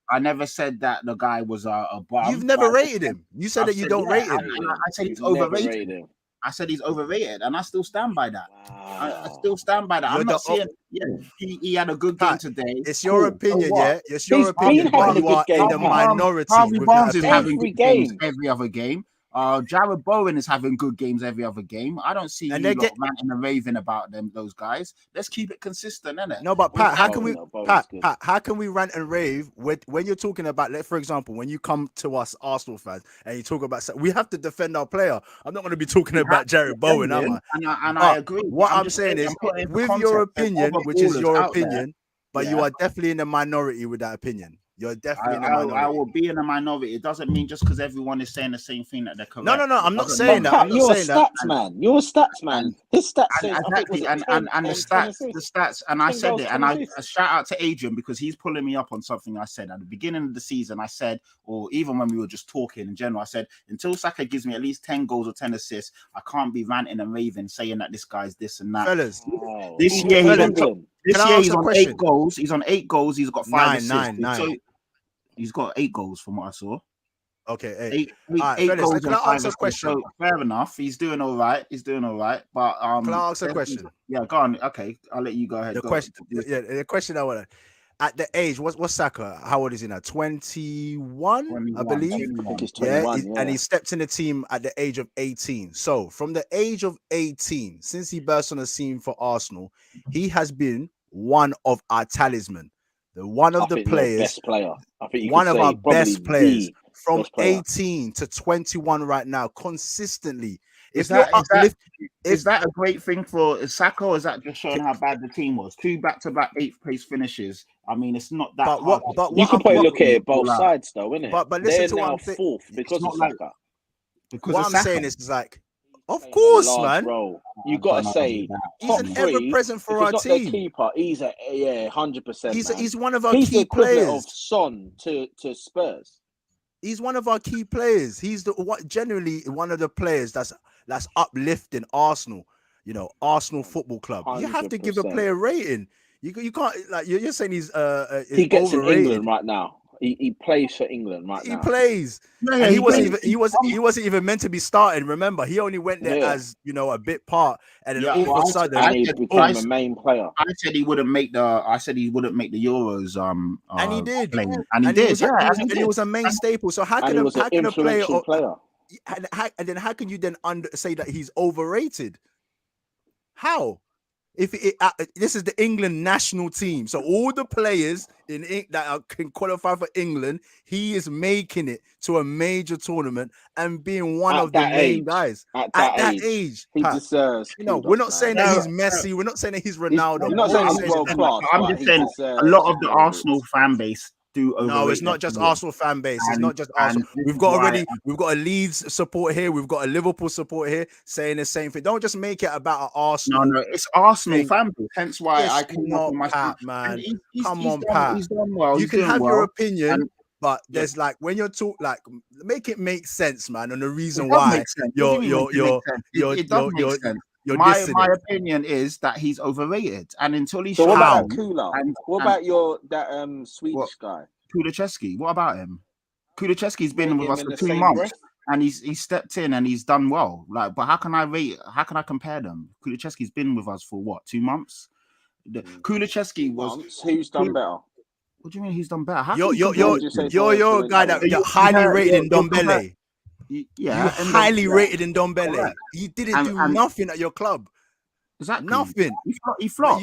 I never said that the guy was a bum. You've never rated him. You said that you don't rate him. I said he's overrated. I said he's overrated, and I still stand by that. I still stand by that. I'm not saying he had a good game today. It's your opinion, yeah. It's your opinion, but you are in the minority. Harvey Barnes is having good games every other game. Jared Bowen is having good games every other game. I don't see you ranting and raving about those guys. Let's keep it consistent, innit? No, but Pat, how can we rant and rave when you're talking about, like, for example, when you come to us Arsenal fans and you talk about, we have to defend our player. I'm not going to be talking about Jared Bowen, am I? And I agree. What I'm saying is, with your opinion, which is your opinion, but you are definitely in the minority with that opinion. You're definitely in the minority. I will be in a minority. It doesn't mean just because everyone is saying the same thing that they're correct. No. I'm not saying that. I'm not saying that. You're a stats man. His stats exactly, and the stats. And I said it, and I shout out to Adrian, because he's pulling me up on something I said at the beginning of the season. I said, or even when we were just talking in general, I said, until Saka gives me at least 10 goals or 10 assists, I can't be ranting and raving saying that this guy's this and that. Fellas, this year he's on 8 goals. He's on 8 goals. He's got 5 assists. Nine. He's got 8 goals from what I saw. Okay, 8 goals. Can I ask a question? So, fair enough. He's doing all right. But can I ask a question? Yeah, go on. Okay, I'll let you go ahead. The question I want to. At the age, what's Saka? How old is he now? 21, I believe. And he stepped in the team at the age of 18. So from the age of 18, since he burst on the scene for Arsenal, he has been one of our talisman. One of the players, best player. I think one of our best players from 18 to 21 right now, consistently. Is that a great thing for Saka, or is that just showing how bad the team was? 2 back-to-back 8th place finishes. I mean, it's not that hard. But you can probably look at it both sides, though, isn't it? But listen to what I'm fourth because of Saka. What I'm saying is like, of course, man. Role. You gotta say he's an ever-present for our team. The keeper, he's 100%. He's one of our key players. Of Son to Spurs. He's one of our key players. He's generally one of the players that's uplifting Arsenal. You know, Arsenal Football Club. 100%. You have to give a player rating. You can't, like, you're saying he's he gets overrated. in England right now. He plays for England right now. He plays. Yeah, he wasn't even meant to be starting. Remember, he only went there as, you know, a bit part, and then all of a sudden he became a main player. I said he wouldn't make the Euros. And he did. Playing. And he did. And he was a main staple. So how can a player? And then how can you then say that he's overrated? How? This is the England national team, so all the players that can qualify for England, he is making it to a major tournament and being one of the main guys at that age. He deserves. You know, we're not saying that he's Messi. We're not saying that he's Ronaldo. We're not saying he's world class. I'm just saying a lot of the Arsenal fan base do overrate. No, it's not just Arsenal fan base. It's not just Arsenal. We've got a Leeds support here. We've got a Liverpool support here saying the same thing. Don't just make it about Arsenal. No, it's Arsenal fan base. Hence why I can not Pat, man. Come on, Pat. He's done well. You can have your opinion, but there's like when you're make it make sense, man. And the reason why my opinion is that he's overrated, and until he's what about Kula? What about that Swedish guy, Kulusevski? What about him? Kulusevski's been with us for 2 months. and he's stepped in and he's done well. Like, but how can I compare them? Kulusevski's been with us for what, 2 months? Kulusevski was. Who's done better? What do you mean he's done better? How You're for a guy that you're highly rated in Ndombele. Yeah, you highly rated in Ndombele. Correct. You didn't do nothing at your club. Exactly. Nothing. He flopped.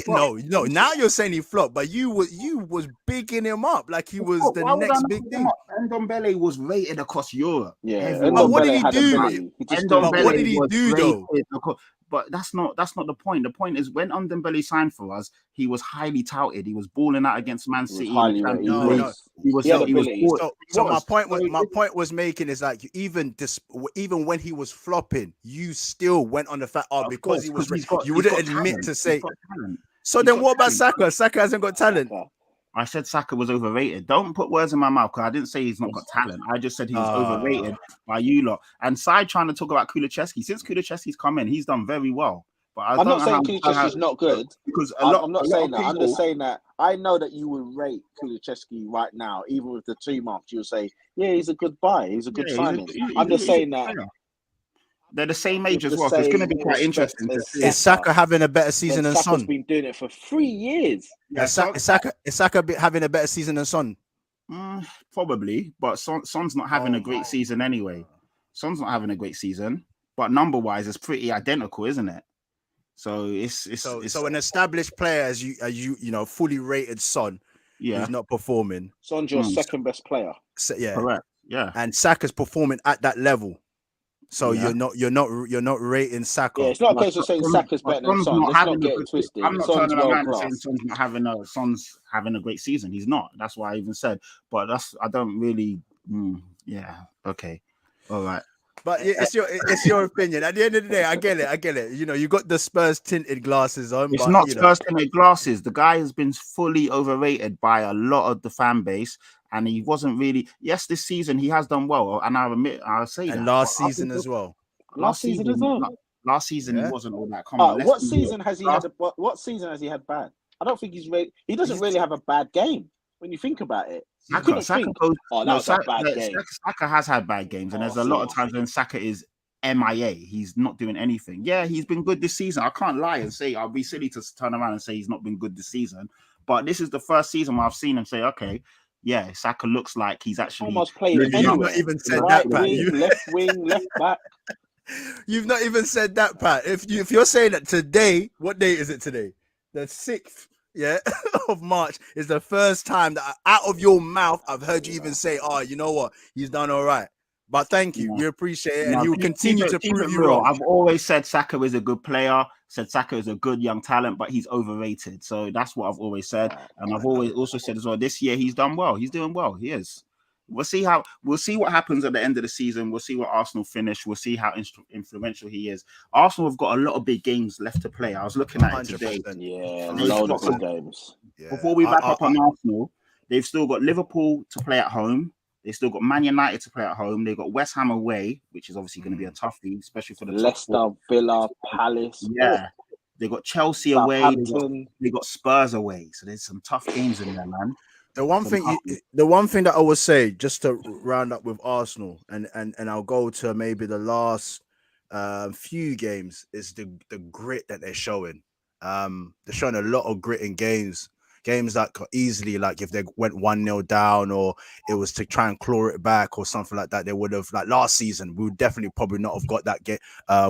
No. Now you're saying he flopped, but you was bigging him up like he was the next big thing. Ndombele was rated across Europe. Yeah, but what did he do? What did he do though? But that's not the point. The point is when Ndombele signed for us, he was highly touted. He was balling out against Man City. So my point was making is like even when he was flopping, you still went on the fact because he was. You wouldn't admit to say. So then what about Saka? Saka hasn't got talent. I said Saka was overrated. Don't put words in my mouth because I didn't say he's not got talent. I just said he was overrated by you lot. And Side trying to talk about Kulusevski. Since Kulusevski's come in, he's done very well. But I'm not saying Kulusevski's not good. Because I'm not saying that. I'm just saying that I know that you would rate Kulusevski right now, even with the 2 months. You'll say, yeah, he's a good buy. He's a good signing. I'm just saying that. They're the same age as well, so it's going to be quite interesting to see. Is Saka having a better season than Son? Saka's been doing it for 3 years. Yeah, is Saka having a better season than Son? Probably, but Son's not having a great season anyway. Son's not having a great season, but number-wise, it's pretty identical, isn't it? So it's an established player as you fully rated Son, who's not performing. Son's your second best player. Correct. Yeah, and Saka's performing at that level. So you're not rating Saka. Yeah, it's not a case of saying Saka's better than Son. Let's not get it twisted. I'm not turning around and saying Son's having a great season. He's not. That's why I even said. But I don't really. Yeah. Okay. All right. But it's your opinion. At the end of the day, I get it. You got the Spurs tinted glasses on. It's not Spurs tinted glasses. The guy has been fully overrated by a lot of the fan base. And he wasn't really. Yes, this season he has done well, and I'll say that. And last season as well. Last season he wasn't all that. Come on. What season has he had? What season has he had bad? I don't think he's really. He doesn't really have a bad game when you think about it. Saka has had bad games, and there's a lot of times when Saka is MIA. He's not doing anything. Yeah, he's been good this season. I can't lie and say I'll be silly to turn around and say he's not been good this season. But this is the first season where I've seen him say, okay. Yeah, Saka looks like he's actually almost playing anywhere. You've not even said that, Pat. Left wing, left back. You've not even said that, Pat. If you're saying that today, what day is it today? The 6th, of March is the first time that out of your mouth I've heard you even say, "Oh, you know what? He's done all right." But thank you, we appreciate it, and he will continue to prove you wrong. I've always said Saka is a good player. Said Saka is a good young talent, but he's overrated. So that's what I've always said, and I've always also said as well. This year he's done well. He's doing well. He is. We'll see what happens at the end of the season. We'll see what Arsenal finish. We'll see how influential he is. Arsenal have got a lot of big games left to play. I was looking at it today. Yeah, loads of good games. Before we wrap up on Arsenal, they've still got Liverpool to play at home. They've still got Man United to play at home. They've got West Ham away, which is obviously going to be a toughie, especially for the Leicester, Villa, Palace. Yeah. They got Chelsea away. They got Spurs away. So there's some tough games in there, man. The one thing that I would say, just to round up with Arsenal, and I'll go to maybe the last few games, is the grit that they're showing. They're showing a lot of grit in games that could easily, like if they went 1-0 down or it was to try and claw it back or something like that, they would have, like last season, we would definitely probably not have got that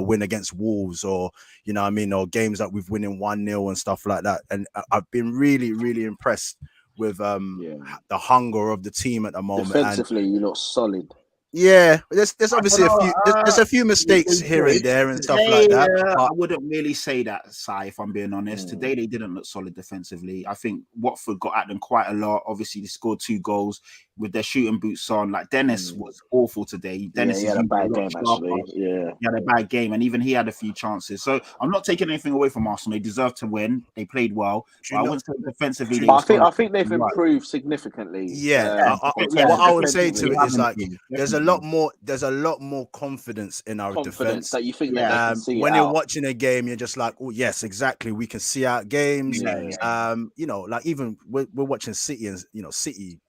win against Wolves, or or games that we've winning 1-0 and stuff like that. And I've been really, really impressed with the hunger of the team at the moment. Defensively, you look solid. Yeah, there's obviously there's a few mistakes here and there and stuff like that. I wouldn't really say that, Si, if I'm being honest. Today they didn't look solid defensively. I think Watford got at them quite a lot. Obviously, they scored 2 goals with their shooting boots on. Like Dennis was awful today. Dennis he had a bad game actually. Yeah, he had a bad game, and even he had a few chances. So I'm not taking anything away from Arsenal. They deserve to win. They played well. But I wouldn't say defensively. I think they've improved significantly. Yeah, what I would say to it is like there's a lot more. There's a lot more confidence in our defense that you think that they can see when it you're out. watching a game, you're just like, oh yes, exactly. We can see out games. You know, like even we're watching City and City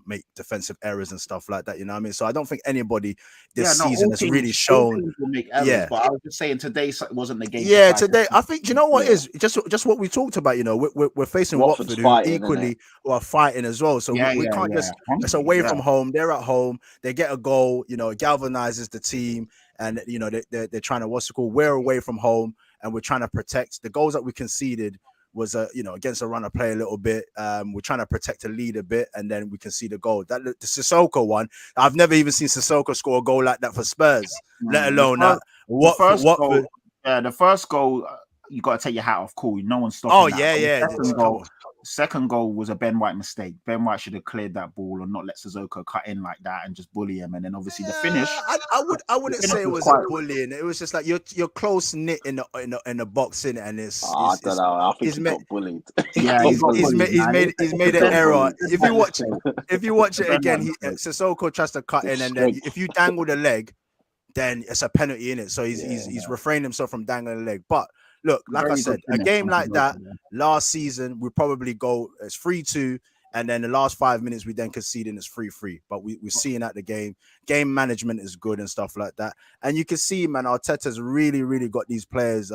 make defensive errors and stuff like that. You know what I mean? So I don't think anybody this season has really shown. Will make errors, but I was just saying today wasn't the game. Yeah, today I think you know what is just what we talked about. You know, we're facing Watford who equally who are fighting as well. So we can't just. It's away from home. They're at home. They get a goal. You know, it galvanizes the team, and you know they're trying to We're away from home, and we're trying to protect the goals that we conceded. Was against a runner play a little bit. We're trying to protect the lead a bit, and then we can see the goal. That the Sissoko one. I've never even seen Sissoko score a goal like that for Spurs, let alone that. The first goal, you got to take your hat off. Cool, no one's stopping. Second goal was a Ben White mistake. Ben White should have cleared that ball or not let Sissoko cut in like that and just bully him. And then obviously the finish. I wouldn't say it was a bullying. It was just like you're close knit in the box in it, and it's. I don't know. I think he got bullied. Yeah, he's made an error. If you watch it again, Sissoko tries to cut in, and then if you dangle the leg, then it's a penalty in it. So he's refrained himself from dangling the leg, but. Look, like I said, a game like that last season, we probably go it's 3-2, and then the last 5 minutes we then concede and it's 3-3. But we're seeing at the game management is good and stuff like that. And you can see, man, Arteta's really, really got these players,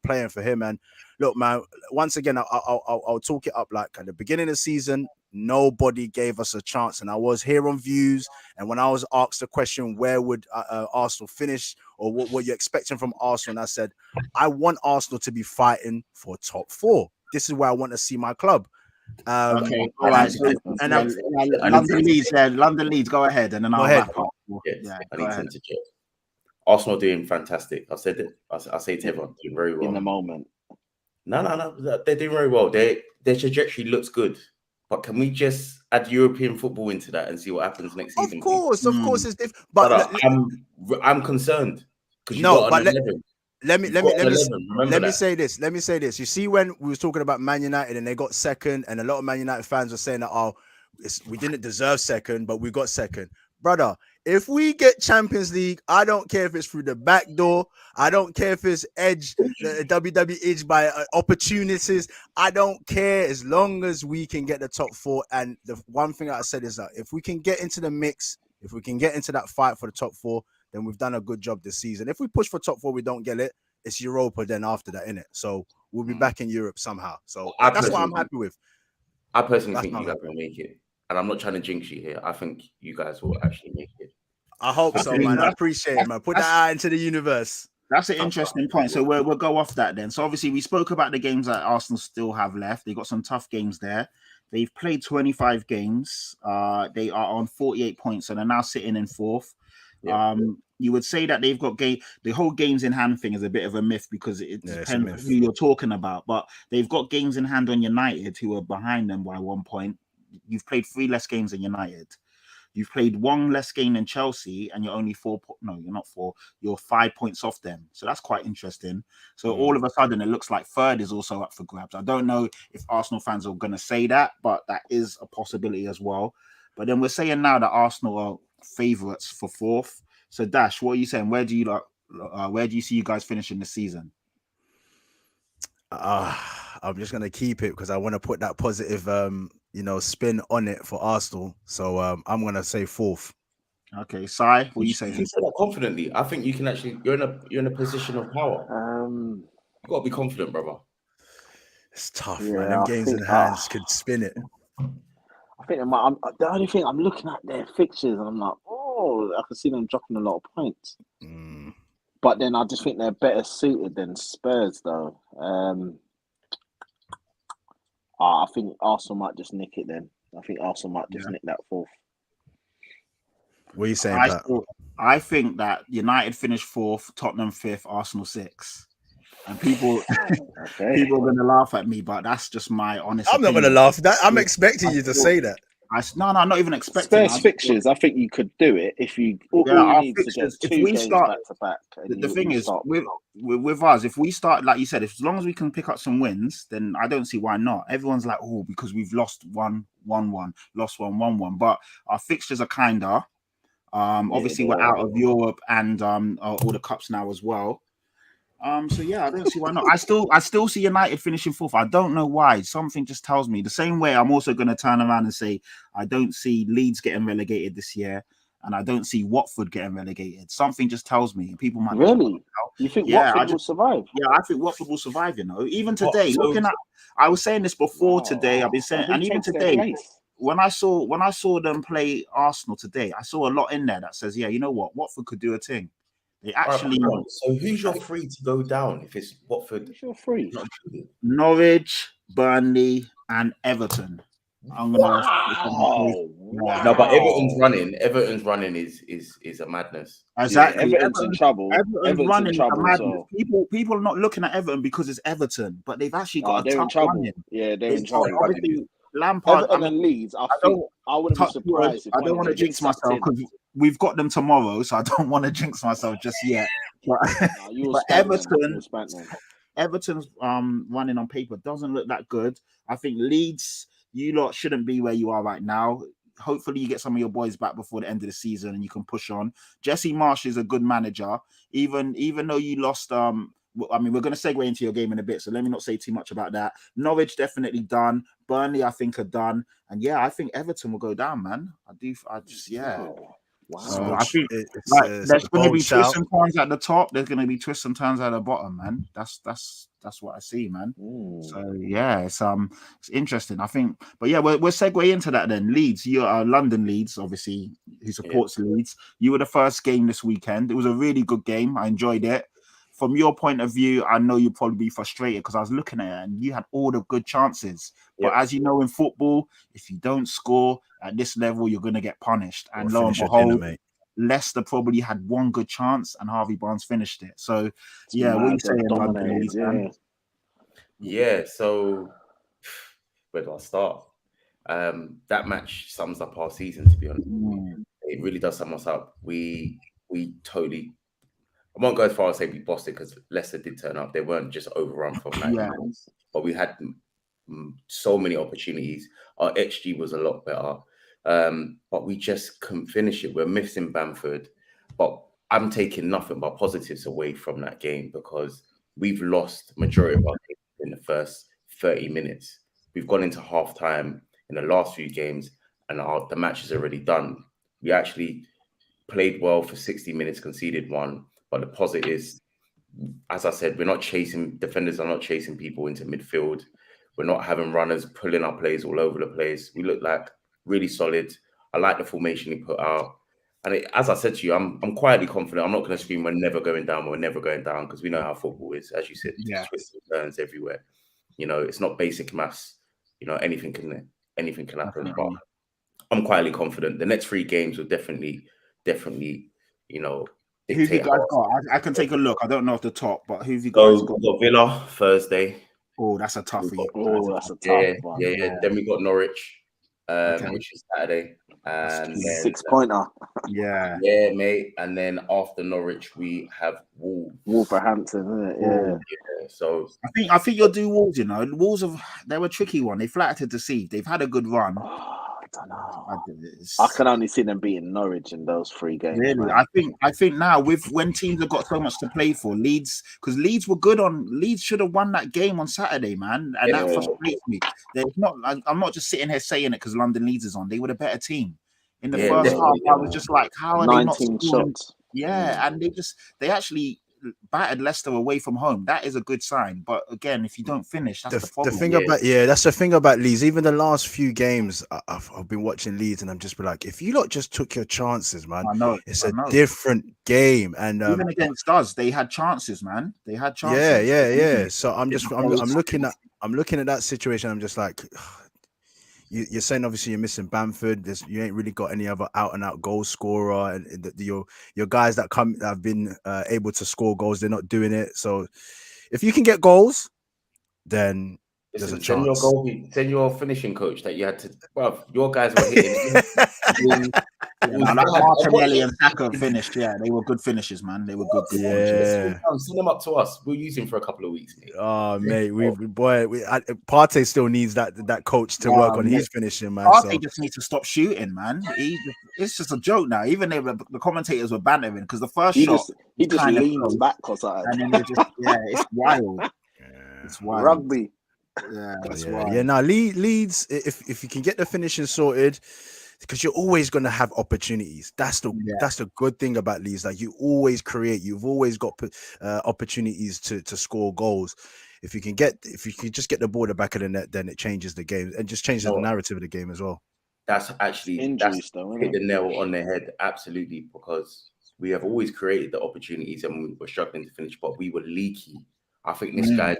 playing for him. And look, man, once again, I'll talk it up. Like at the beginning of the season, nobody gave us a chance, and I was here on Views, and when I was asked the question, where would Arsenal finish, or what you're expecting from Arsenal, and I said, I want Arsenal to be fighting for top 4. This is where I want to see my club. Okay, all right. London Leeds. Go ahead, and then I'll wrap up. Arsenal doing fantastic. I've said it. I say to everyone, doing very well in the moment. No, they're doing very well. Their trajectory looks good. But can we just add European football into that and see what happens next season? Of course, it's different. But I'm concerned because let me say this. You see, when we was talking about Man United and they got second, and a lot of Man United fans were saying that we didn't deserve second, but we got second, brother. If we get Champions League, I don't care if it's through the back door. I don't care if it's the WWE edge by opportunities. I don't care as long as we can get the top 4. And the one thing I said is that if we can get into the mix, if we can get into that fight for the top 4, then we've done a good job this season. If we push for top 4, we don't get it. It's Europa then after that, innit? So we'll be back in Europe somehow. So that's what I'm happy with. I personally think you guys will make it. And I'm not trying to jinx you here. I think you guys will actually make it. I hope so, man. I appreciate it, man. Put that out into the universe. That's an interesting point. So we'll go off that then. So obviously we spoke about the games that Arsenal still have left. They got some tough games there. They've played 25 games. They are on 48 points, so they're now sitting in 4th. Yeah. You would say that they've got the whole games in hand thing is a bit of a myth because it depends on who you're talking about. But they've got games in hand on United, who are behind them by 1 point. You've played 3 less games than United. You've played 1 less game than Chelsea, and you're only 4. No, you're not 4. You're 5 points off them. So that's quite interesting. So all of a sudden, it looks like 3rd is also up for grabs. I don't know if Arsenal fans are going to say that, but that is a possibility as well. But then we're saying now that Arsenal are favourites for 4th. So Dash, what are you saying? Where do you see you guys finishing the season? I'm just gonna keep it because I want to put that positive spin on it for Arsenal. So I'm gonna say 4th. Okay, Sai, what are you saying? You say that confidently. I think you can actually. You're in a position of power. You gotta be confident, brother. It's tough, man. Them games in hands could spin it. I think the only thing I'm looking at their fixtures, and I'm like, I can see them dropping a lot of points. But then I just think they're better suited than Spurs, though. I think Arsenal might just nick it then. I think Arsenal might just nick that 4th. What are you saying, Pat? I think that United finished 4th, Tottenham 5th, Arsenal 6th. And people are going to laugh at me, but that's just my honest opinion. Not going to laugh. I'm expecting you to say that. No, I'm not even expecting. Spurs fixtures, I think you could do it if you. All you need to get 2 games back to back. The thing is, with us, if we start, like you said, as long as we can pick up some wins, then I don't see why not. Everyone's like, because we've lost 1-1, lost 1-1-1, but our fixtures are kinder. Obviously we're out of Europe and all the cups now as well. So yeah, I don't see why not. I still see United finishing fourth. I don't know why. Something just tells me the same way. I'm also going to turn around and say I don't see Leeds getting relegated this year, and I don't see Watford getting relegated. Something just tells me. People might really. You think Watford will survive? Yeah, I think Watford will survive. You know, even today, looking at, I was saying this before today. I've been saying, and even today, when I saw them play Arsenal today, I saw a lot in there that says, yeah, you know what, Watford could do a thing. They actually. Right, so who's your free to go down if it's Watford? Who's your free? Norwich, Burnley, and Everton. I'm gonna. Wow. No, but Everton's running is a madness. Exactly. Yeah, Everton's in trouble. Everton's running is a madness. People are not looking at Everton because it's Everton, but they've actually got a tough running. Yeah, they're in trouble. Obviously, Lampard. Everton and Leeds. I wouldn't be surprised. I don't want to jinx myself because we've got them tomorrow, so I don't want to jinx myself just yet. But Everton's running on paper doesn't look that good. I think Leeds, you lot shouldn't be where you are right now. Hopefully you get some of your boys back before the end of the season and you can push on. Jesse Marsh is a good manager, even though you lost. I mean, we're going to segue into your game in a bit, so let me not say too much about that. Norwich definitely done. Burnley, I think, are done. And yeah, I think Everton will go down, man. Wow. So I think there's going to be twists and turns at the top. There's going to be twists and turns at the bottom, man. That's what I see, man. So yeah, it's interesting. I think, but yeah, we'll segue into that then. Leeds, you are London Leeds, obviously, who supports Leeds. You were the first game this weekend. It was a really good game. I enjoyed it. From your point of view, I know you'd probably be frustrated because I was looking at it and you had all the good chances. But as you know, in football, if you don't score at this level, you're going to get punished. And lo and behold, Leicester probably had one good chance and Harvey Barnes finished it. So, yeah, what are you saying, London Leeds, man? Yeah, so where do I start? That match sums up our season, to be honest. It really does sum us up. We totally... I won't go as far as say we bossed it because Leicester did turn up. They weren't just overrun from 90 minutes, but we had so many opportunities. Our XG was a lot better, but we just couldn't finish it. We're missing Bamford, but I'm taking nothing but positives away from that game because we've lost majority of our games in the first 30 minutes. We've gone into half time in the last few games and the match is already done. We actually played well for 60 minutes, conceded one. But the positive is, as I said, defenders are not chasing people into midfield. We're not having runners pulling our plays all over the place. We look like really solid. I like the formation he put out. And as I said to you, I'm quietly confident. I'm not going to scream, we're never going down, because we know how football is. As you said, twists and turns everywhere. You know, it's not basic maths. You know, anything can happen. But I'm quietly confident. The next 3 games will definitely, you know, who have you guys got? I can take a look. I don't know off the top, but who have you guys got? We got Villa Thursday. Oh, that's a toughie. That's a tough one. Yeah. Then we got Norwich, which is Saturday. And 6-pointer. Yeah, mate. And then after Norwich, we have Wolverhampton, isn't it? Yeah. So I think you'll do Wolves. You know, Wolves they were a tricky one. They flattered to deceive. They've had a good run. I don't know. I can only see them beating Norwich in those 3 games. Really, man. I think now when teams have got so much to play for, Leeds were good Leeds should have won that game on Saturday, man, and that frustrates me. I'm not just sitting here saying it because London Leeds is on. They were a better team in the first half. I was just like, how are they not scoring? Shots? Yeah, and they actually battered Leicester away from home. That is a good sign. But again, if you don't finish, that's the problem. That's the thing about Leeds. Even the last few games, I've been watching Leeds, and I'm just like, if you lot just took your chances, man, it's a different game. And even against us, they had chances, man. They had chances. Yeah. So I'm looking at that situation. I'm just like, you're saying obviously you're missing Bamford. You ain't really got any other out and out goal scorer, and your guys that have been able to score goals, they're not doing it. So if you can get goals, then there's a chance. Send your finishing coach that you had to. Well, your guys were hitting like Martinelli and Saka finished. Yeah, they were good finishes, man. They were good finishes. Send them up to us. We'll use him for a couple of weeks, mate. Oh, mate, Partey still needs that coach to work on his finishing, man. Partey just needs to stop shooting, man. It's just a joke now. Even the commentators were bantering because the first shot he just leans back or something, and then it's wild. It's wild. Rugby. Yeah, Now Leeds, if you can get the finishing sorted, because you're always going to have opportunities. That's the good thing about Leeds. Like, you always create. You've always got opportunities to score goals. If you can just get the ball at the back of the net, then it changes the game and just changes the narrative of the game as well. That's actually injuries, though. Hit the nail on the head, absolutely, because we have always created the opportunities and we were struggling to finish, but we were leaky. I think this guy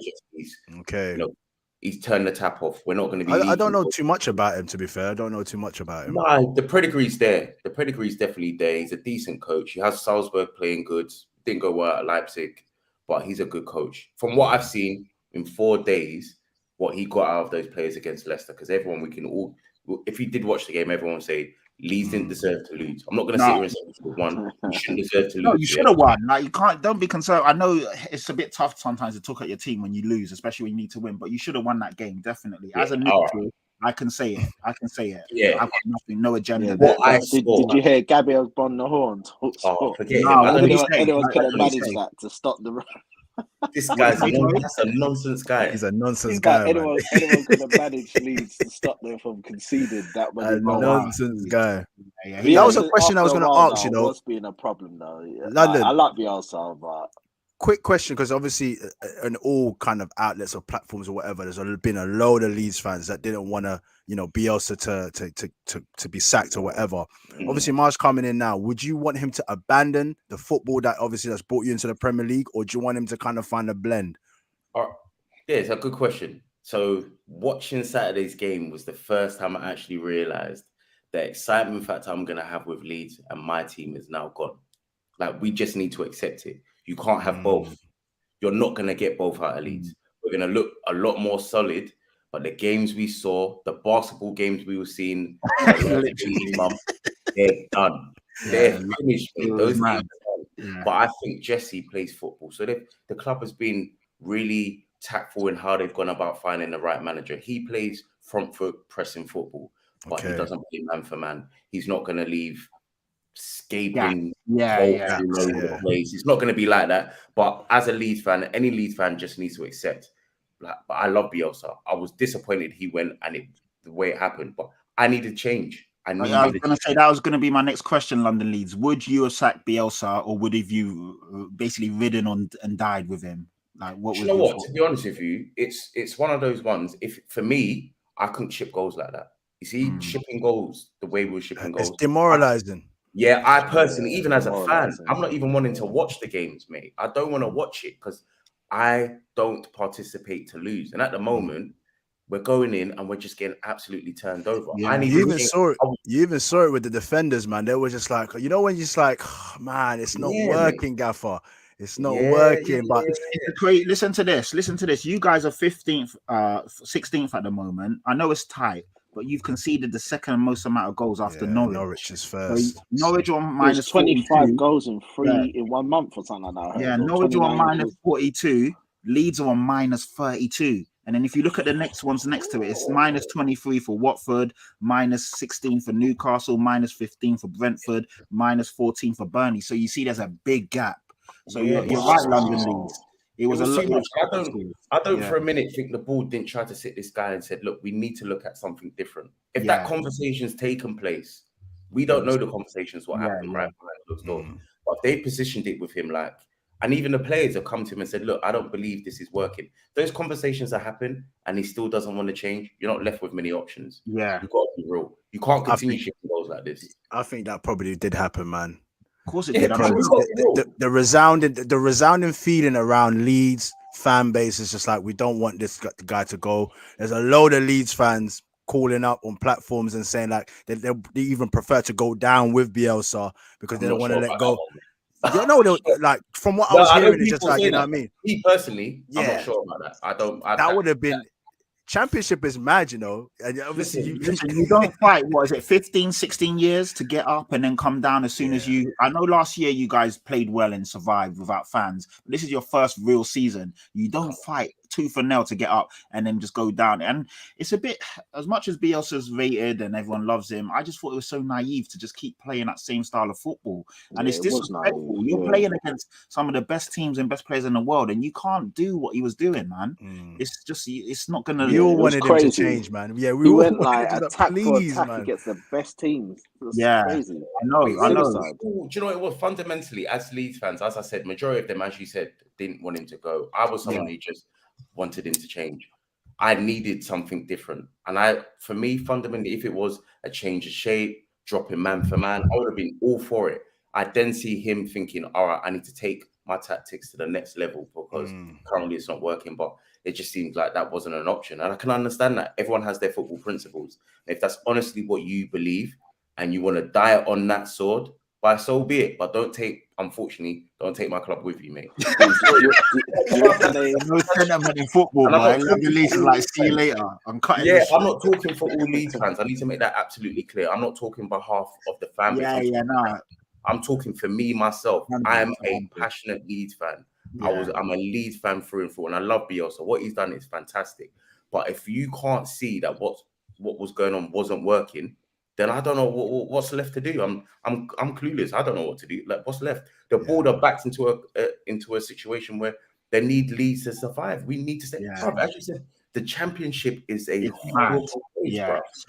he's turned the tap off. We're not going to be. I don't know too much about him, to be fair. I don't know too much about him. No, the pedigree's there. The pedigree's definitely there. He's a decent coach. He has Salzburg playing good. Didn't go well at Leipzig, but he's a good coach. From what I've seen in 4 days, what he got out of those players against Leicester, because everyone, we can all, if you did watch the game, everyone would say Leeds didn't deserve to lose. I'm not going to sit here and say we won. You shouldn't deserve to lose. No, you should have won. Like, you can't. Don't be concerned. I know it's a bit tough sometimes to talk at your team when you lose, especially when you need to win. But you should have won that game, definitely. As a neutral, I can say it. Yeah, I've got nothing, no agenda. Did you hear Gabriel on the horn? Forget him. Anyone could have managed that to stop the run. This guy's a nonsense guy. He's a nonsense guy. Anyone could have managed Leeds to stop them from conceding that many goals. Nonsense guy. That was a question I was going to ask. You know, what's being a problem though? London. I like Bielsa, but quick question, because obviously in all kind of outlets or platforms or whatever, there's been a load of Leeds fans that didn't want to, Bielsa to be sacked or whatever. Obviously, Marsh coming in now. Would you want him to abandon the football that obviously that's brought you into the Premier League, or do you want him to kind of find a blend? Yeah, it's a good question. So watching Saturday's game was the first time I actually realized the excitement factor I'm going to have with Leeds and my team is now gone. Like, we just need to accept it. You can't have both. You're not going to get both out of Leeds. We're going to look a lot more solid, but the games we saw, the basketball games we were seeing, they're done. They're finished. Those games are done. But I think Jesse plays football. So the club has been really tactful in how they've gone about finding the right manager. He plays front foot pressing football, but he doesn't play man for man. He's not going to leave escaping plays. It's not going to be like that. But as a Leeds fan, any Leeds fan just needs to accept. But I love Bielsa. I was disappointed he went and the way it happened, but I needed change. I was going to say that was going to be my next question. London Leeds, would you have sacked Bielsa, or would have you basically ridden on and died with him? Like, what? You know what? To be honest with you, it's one of those ones. If for me, I couldn't ship goals like that. You see, shipping goals the way we were shipping goals, it's demoralizing. I personally, even as a fan, I'm not even wanting to watch the games, mate. I don't want to watch it because I don't participate to lose. And at the moment, we're going in and we're just getting absolutely turned over. Yeah. You even saw it with the defenders, man. They were just like, when you're just like, oh, man, it's not working, Gaffer. It's not working. But listen to this. You guys are 15th, 16th at the moment. I know it's tight, but you've conceded the second most amount of goals after Norwich. Norwich is first. So Norwich on minus 25 42. goals in in 1 month or something like that. Yeah, Norwich on minus 42. Leeds are on minus 32. And then if you look at the next ones next to it, it's minus 23 for Watford, minus 16 for Newcastle, minus 15 for Brentford, minus 14 for Burnley. So you see there's a big gap. So you're right, London Leeds. It was a lot. I don't for a minute think the board didn't try to sit this guy and said, look, we need to look at something different. If that conversation's taken place, we don't know the conversations, what happened right behind those doors. But if they positioned it with him and even the players have come to him and said, look, I don't believe this is working. Those conversations that happen and he still doesn't want to change, you're not left with many options. Yeah. You've got to be real. You can't continue shipping goals like this. I think that probably did happen, man. Of course it did. The resounding feeling around Leeds fan base is just like, we don't want this guy to go. There's a load of Leeds fans calling up on platforms and saying like they even prefer to go down with Bielsa because they don't want to let go. Like from what I was hearing, it's just like, you know what I mean? Me personally, I'm not sure about that. That would have been. Championship is mad, you know. And obviously, Listen, you don't fight, what is it, 15, 16 years to get up and then come down as soon as you... I know last year you guys played well and survived without fans, but this is your first real season. You don't fight tooth and nail to get up and then just go down. And it's a bit, as much as Bielsa's rated and everyone loves him, I just thought it was so naive to just keep playing that same style of football. And it's disrespectful. You're playing against some of the best teams and best players in the world, and you can't do what he was doing, man. It's just, it's not gonna... We all wanted him to change, man. Yeah, we all went like attack for attack against the best teams. Crazy. I know. Do you know what it was? Fundamentally, as Leeds fans, as I said, majority of them, as you said, didn't want him to go. I was someone who just wanted him to change. I needed something different. And for me, fundamentally, if it was a change of shape, dropping man for man, I would have been all for it. I then see him thinking, all right, I need to take my tactics to the next level because currently it's not working. But it just seems like that wasn't an option. And I can understand that. Everyone has their football principles. If that's honestly what you believe and you want to die on that sword, by so be it. But unfortunately, don't take my club with you, mate. No sentiment in football, boy. Leeds is like, see you later. I'm cutting. Yeah, I'm not talking for all Leeds fans. I need to make that absolutely clear. I'm not talking on behalf of the fan base. I'm talking for me, myself. I am a passionate Leeds fan. I'm a Leeds fan through and through, and I love Bielsa. What he's done is fantastic. But if you can't see that what was going on wasn't working, then I don't know what's left to do. I'm clueless. I don't know what to do. Like, what's left? The board are backed into a situation where they need Leeds to survive. We need to stay. As you said, the Championship is horrible place, bro. It's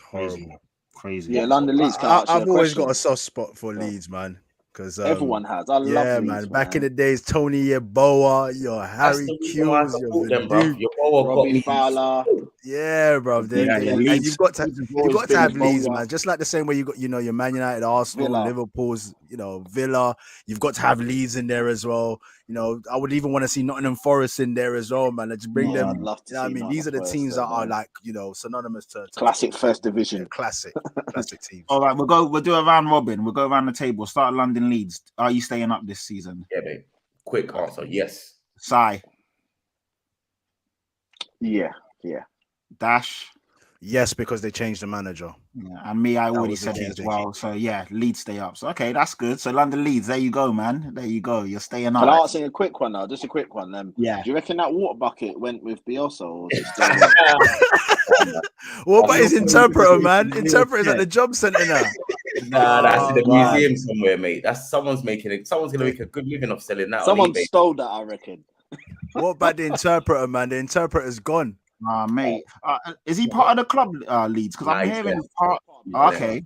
crazy. Yeah, London Leeds. I've always got a soft spot for Leeds, man. Because everyone has. I love Leeds, man. Back in the days, Tony Yeboah, your Harry Hughes, your Robbie Fowler. Yeah, bro. And you've got to have Leeds, man. Just like the same way you got, your Man United, Arsenal, Villa. Liverpool's, Villa. You've got to have Leeds in there as well. I would even want to see Nottingham Forest in there as well, man. Let's bring them. I'd love to I mean, these are the teams that are like, synonymous to classic first division. Classic teams. All right, we'll do a round robin. We'll go around the table. Start London Leeds. Are you staying up this season? Yeah, mate. Quick answer, yes. Sai. Yeah. Dash. Yes, because they changed the manager. Yeah, and me, I already said it as well. So yeah, Leeds stay up. So okay, that's good. So London Leeds, there you go, man. There you go. You're staying up. Can I ask you a quick one now? Just a quick one. Yeah. Do you reckon that water bucket went with Bielsa? Or was it what about his interpreter, man? Interpreter's at the job centre now. Nah, that's in the museum somewhere, mate. That's someone's gonna make a good living off selling that. Someone stole that, I reckon. What about the interpreter, man? The interpreter's gone. Mate, is he part of the club Leeds? Because I'm hearing part. Okay,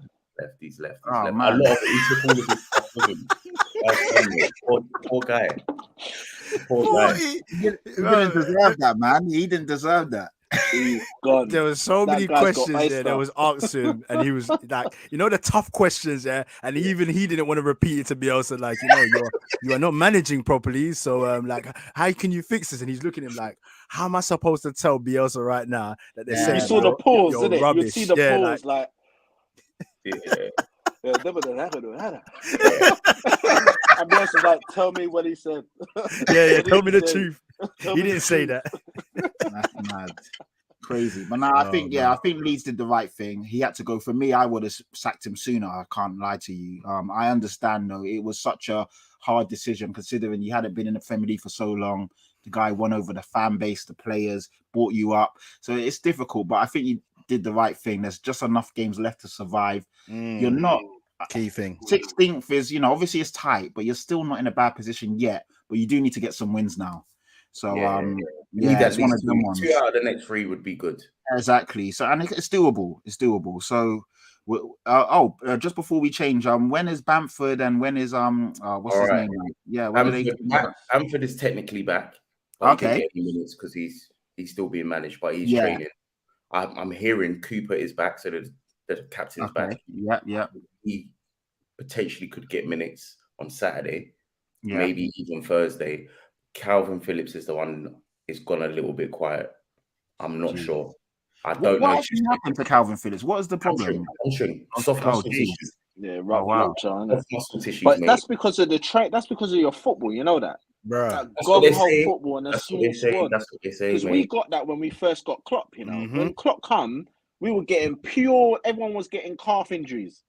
he's left. Man. A lot of it, he took all of his stuff with him. Poor guy. He didn't deserve that, man. He didn't deserve that. He's gone. There was so many questions there that was asked to him, and he was like, the tough questions there, and he didn't want to repeat it to Bielsa, like, you are not managing properly, so like, how can you fix this? And he's looking at him like, how am I supposed to tell Bielsa right now that they're saying you saw the pause, didn't it? Rubbish. You see the pause, like and Bielsa's like, tell me what he said. Tell me the truth. He didn't say that. That's mad. Crazy. But I think Leeds did the right thing. He had to go. For me, I would have sacked him sooner. I can't lie to you. I understand though, it was such a hard decision considering you hadn't been in the Premier League for so long. The guy won over the fan base, the players, brought you up. So it's difficult, but I think you did the right thing. There's just enough games left to survive. You're not key thing. 16th is, obviously it's tight, but you're still not in a bad position yet. But you do need to get some wins now. So it's one of them ones. 2 out of the next 3 would be good. Exactly. So and it's doable. It's doable. So just before we change, when is Bamford and when is what's his name? Yeah, Bamford is technically back. Okay. Minutes because he's still being managed, but he's training. I'm hearing Cooper is back, so the captain's back. Yeah. He potentially could get minutes on Saturday, maybe even Thursday. Calvin Phillips is the one is gone a little bit quiet. I'm not sure. I don't know. What happened to Calvin Phillips? What is the problem? Hamstring. Soft muscle tissues. Yeah, rupture. Soft muscle tissues. But that's because of the That's because of your football. You know that. Bruh. That That's what they gung-ho say. football and a That's what small they say. squad. That's what they say, Because we mate. got that when we first got Klopp, you know. Mhm. When Klopp come, we were getting pure, everyone was getting calf injuries.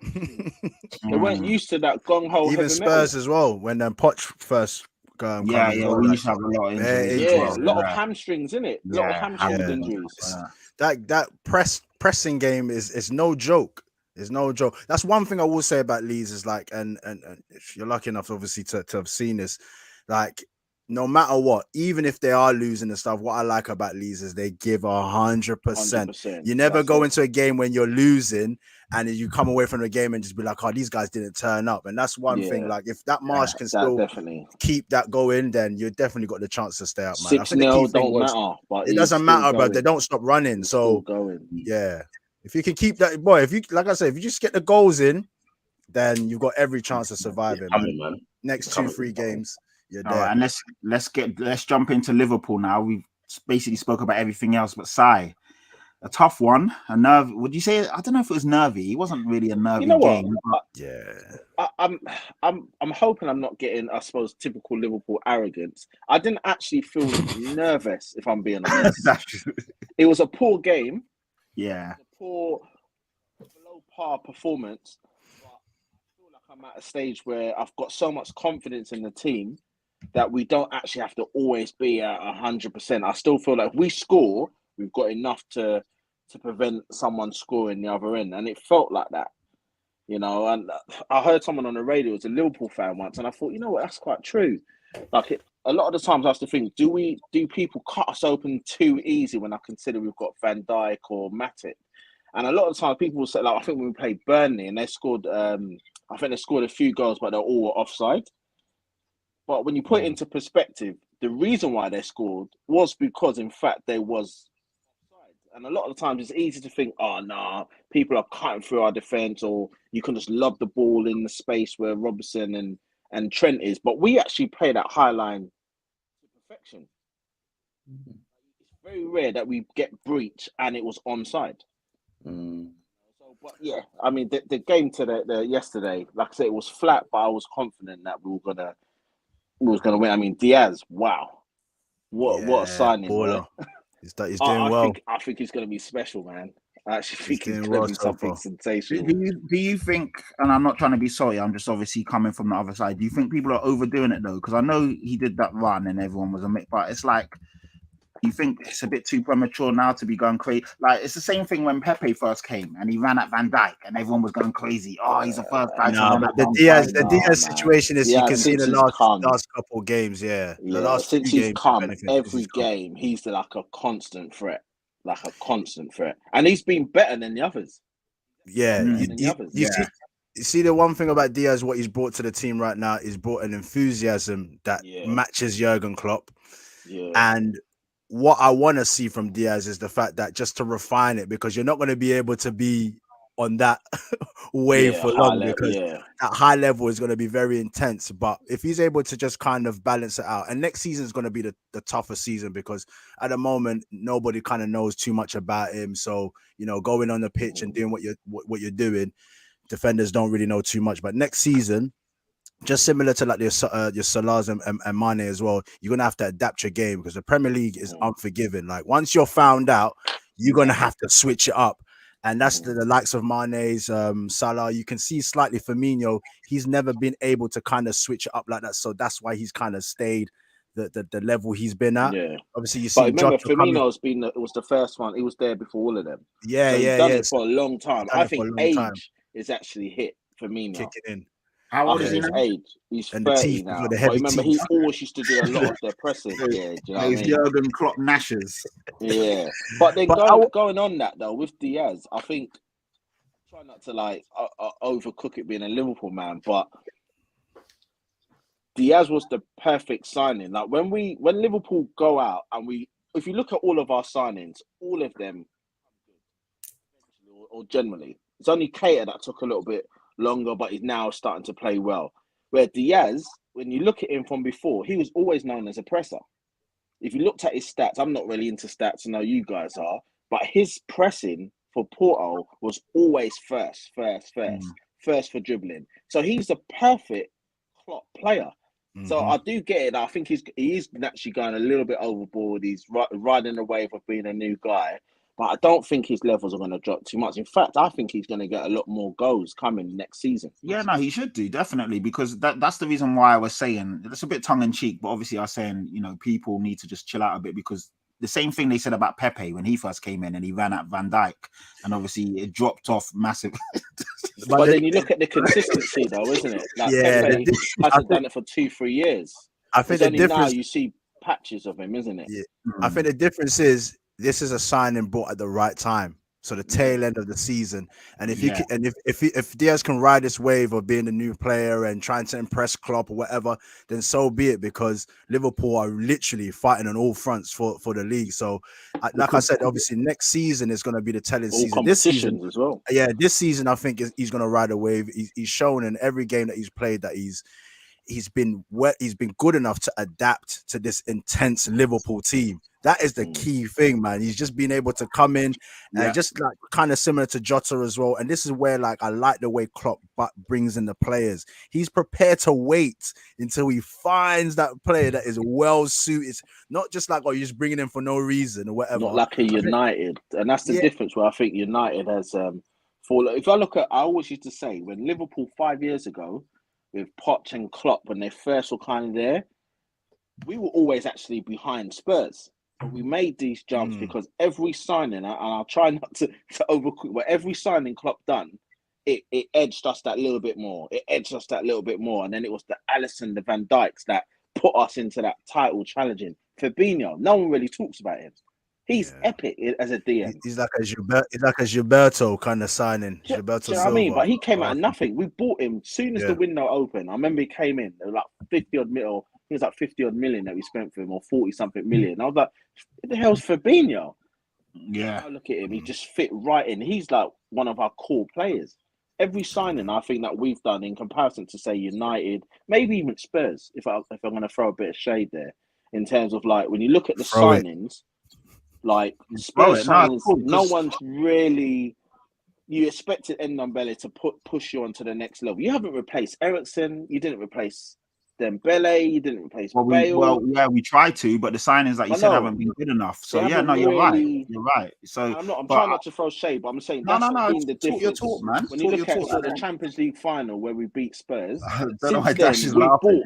They weren't used to that gung-ho Even heavy metal. Spurs as well. When Poch first come as well, we like, used to have a lot of injuries. bare as Yeah, well. a lot of Yeah. hamstrings, innit? A lot of Yeah, hamstring yeah. injuries. that pressing game is no joke. It's no joke. That's one thing I will say about Leeds is like, and if you're lucky enough, obviously, to have seen this, like, no matter what, even if they are losing and stuff, what I like about Leeds is they give 100%. 100%. You never That's go it. into a game when you're losing and you come away from the game and just be like, oh, these guys didn't turn up. And that's one thing. Yeah. Like, if that Marsh can That still definitely. keep that going, then you definitely got the chance to stay up, man. I think the 6-0 key thing don't was matter, but it he's doesn't still matter, but they going. don't stop running. He's still So going. yeah, if you can keep that, boy, if you, like I said, if you just get the goals in, then you've got every chance of surviving, man. Coming, man. Next It's coming. 2-3 games, you're All there. right, and let's jump into Liverpool now. We've basically spoke about everything else, but Sai, a tough one, a nerve. Would you say? I don't know if it was nervy. It wasn't really a nervy You know what? game. But... Yeah, I'm hoping I'm not getting, I suppose, typical Liverpool arrogance. I didn't actually feel nervous, if I'm being honest. It was a poor game. Yeah. It was a poor, below par performance. But I feel like I'm at a stage where I've got so much confidence in the team that we don't actually have to always be at 100%. I still feel like if we score, we've got enough to prevent someone scoring the other end, and it felt like that. You know, and I heard someone on the radio was a Liverpool fan once, and I thought, you know what, that's quite true. Like, a lot of the times I have to think, do people cut us open too easy when I consider we've got Van Dijk or Matic? And a lot of the time people will say, like, I think when we played Burnley and they scored, I think they scored a few goals, but they're all offside. But when you put it into perspective, the reason why they scored was because, in fact, they was offside. And a lot of the times it's easy to think, oh, no, people are cutting through our defence, or you can just lob the ball in the space where Robertson and Trent is. But we actually play that high line to perfection. It's very rare that we get breach and it was onside. So, but yeah, I mean, the game the yesterday, like I said, it was flat, but I was confident that we was gonna win. I mean, Diaz, wow, what a signing, baller. boy. He's doing well. I think he's gonna be special, man. I actually think he's doing gonna well be so something far. sensational. Do you think? And I'm not trying to be sorry. I'm just obviously coming from the other side. Do you think people are overdoing it though? Because I know he did that run and everyone was a mix, but it's like, you think it's a bit too premature now to be going crazy? Like, it's the same thing when Pepe first came and he ran at Van Dijk and everyone was going crazy. Oh, he's the first guy to run at the Van Diaz, Dijk. the Diaz situation is, you can see the last couple of games, the Yeah, last since few he's games, come, since every he's come. game he's like a constant threat, and he's been better than the others. Yeah, you see the one thing about Diaz, what he's brought to the team right now is brought an enthusiasm that matches Jurgen Klopp. Yeah. And what I want to see from Diaz is the fact that just to refine it, because you're not going to be able to be on that wave for long, because that high level is going to be very intense. But if he's able to just kind of balance it out, and next season is going to be the toughest season, because at the moment nobody kind of knows too much about him. So, you know, going on the pitch and doing what you're doing, defenders don't really know too much. But next season, just similar to like your Salahs and Mane as well, you're gonna have to adapt your game, because the Premier League is unforgiving. Like, once you're found out, you're gonna have to switch it up, and that's the likes of Mane's, Salah. You can see slightly Firmino. He's never been able to kind of switch it up like that, so that's why he's kind of stayed the level he's been at. Yeah, obviously you but see. Remember, Firmino's been it was the first one. He was there before all of them. Yeah, so he's yeah, done yeah. it for a long time. I think age is actually hit Firmino. Kicking in. How old is he now? Age. He's and 30 now. But remember, he always used to do a lot of their pressing. Yeah, do you know what I mean? Jurgen Klopp Nashers. Yeah, but then going on that though with Diaz, I think, try not to like overcook it being a Liverpool man, but Diaz was the perfect signing. Like, when Liverpool go out and if you look at all of our signings, all of them, or generally, it's only Keita that took a little bit longer, but he's now starting to play well. Where Diaz, when you look at him from before, he was always known as a presser. If you looked at his stats, I'm not really into stats, I know you guys are, but his pressing for Porto was always first for dribbling. So he's a perfect Klopp player. So I do get it. I think he is actually going a little bit overboard. He's riding the wave of being a new guy, but I don't think his levels are going to drop too much. In fact, I think he's going to get a lot more goals coming next season. Yeah, no, he should do, definitely, because that's the reason why I was saying it's a bit tongue in cheek, but obviously I was saying, people need to just chill out a bit, because the same thing they said about Pepe when he first came in and he ran at Van Dijk, and obviously it dropped off massive. But then you look at the consistency, though, isn't it? Like Pepe hasn't done it for 2-3 years. I think the difference now you see patches of him, isn't it? Yeah. I think the difference is this is a signing brought at the right time. So the tail end of the season, and if Diaz can ride this wave of being a new player and trying to impress Klopp or whatever, then so be it. Because Liverpool are literally fighting on all fronts for the league. So, like I said, obviously next season is going to be the telling season. This season as well. Yeah, this season I think he's going to ride a wave. He's shown in every game that he's played that he's been good enough to adapt to this intense Liverpool team. That is the key thing, man. He's just been able to come in and just like kind of similar to Jota as well. And this is where like I like the way Klopp brings in the players. He's prepared to wait until he finds that player that is well suited. Not just like, you're just bringing him for no reason or whatever. Not like a United. And that's the difference where I think United has fallen. If I I always used to say when Liverpool 5 years ago with Poch and Klopp, when they first were kind of there, we were always actually behind Spurs. But we made these jumps because every signing, and I'll try not to overcook, but every signing Klopp done, it edged us that little bit more. It edged us that little bit more. And then it was the Alisson, the Van Dijks that put us into that title challenging. Fabinho, no one really talks about him. He's epic as a DM. He's like a Gilberto kind of signing. Gilberto Silva. I mean, but he came out of nothing. We bought him as soon as the window opened. I remember he came in. There was like 50 odd mil. It was like 50 odd million that we spent for him, or 40 something million. I was like, what the hell's Fabinho? Yeah. Now look at him. He just fit right in. He's like one of our core players. Every signing I think that we've done in comparison to say United, maybe even Spurs, if I'm going to throw a bit of shade there, in terms of like when you look at the signings. Like Spurs signings, no one's really. You expected Ndombele to push you onto the next level. You haven't replaced Eriksen. You didn't replace Dembele. You didn't replace Bale. We tried to, but the signings that you said haven't been good enough. So you're right. You're right. So I'm trying not to throw shade, but I'm saying that's been the difference. Your talk, man. When you look at the Champions League final where we beat Spurs, I don't know why Dash is laughing.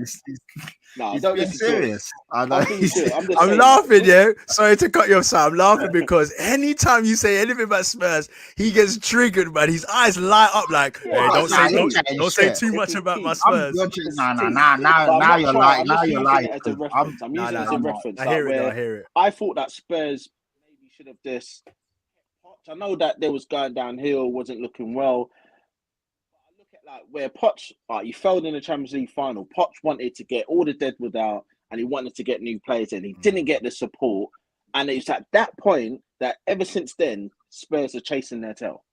No, don't listen serious. I'm laughing, yeah. Sorry to cut you off, Sam. I'm laughing because anytime you say anything about Spurs, he gets triggered, man. His eyes light up like, hey, don't say too much about my Spurs. Now you're lying. I'm using it as a reference. I hear it. I thought that Spurs maybe should have this. I know that they was going downhill, wasn't looking well. Like where Poch, he failed in the Champions League final. Poch wanted to get all the deadwood out and he wanted to get new players in. He didn't get the support. And it's at that point that ever since then, Spurs are chasing their tail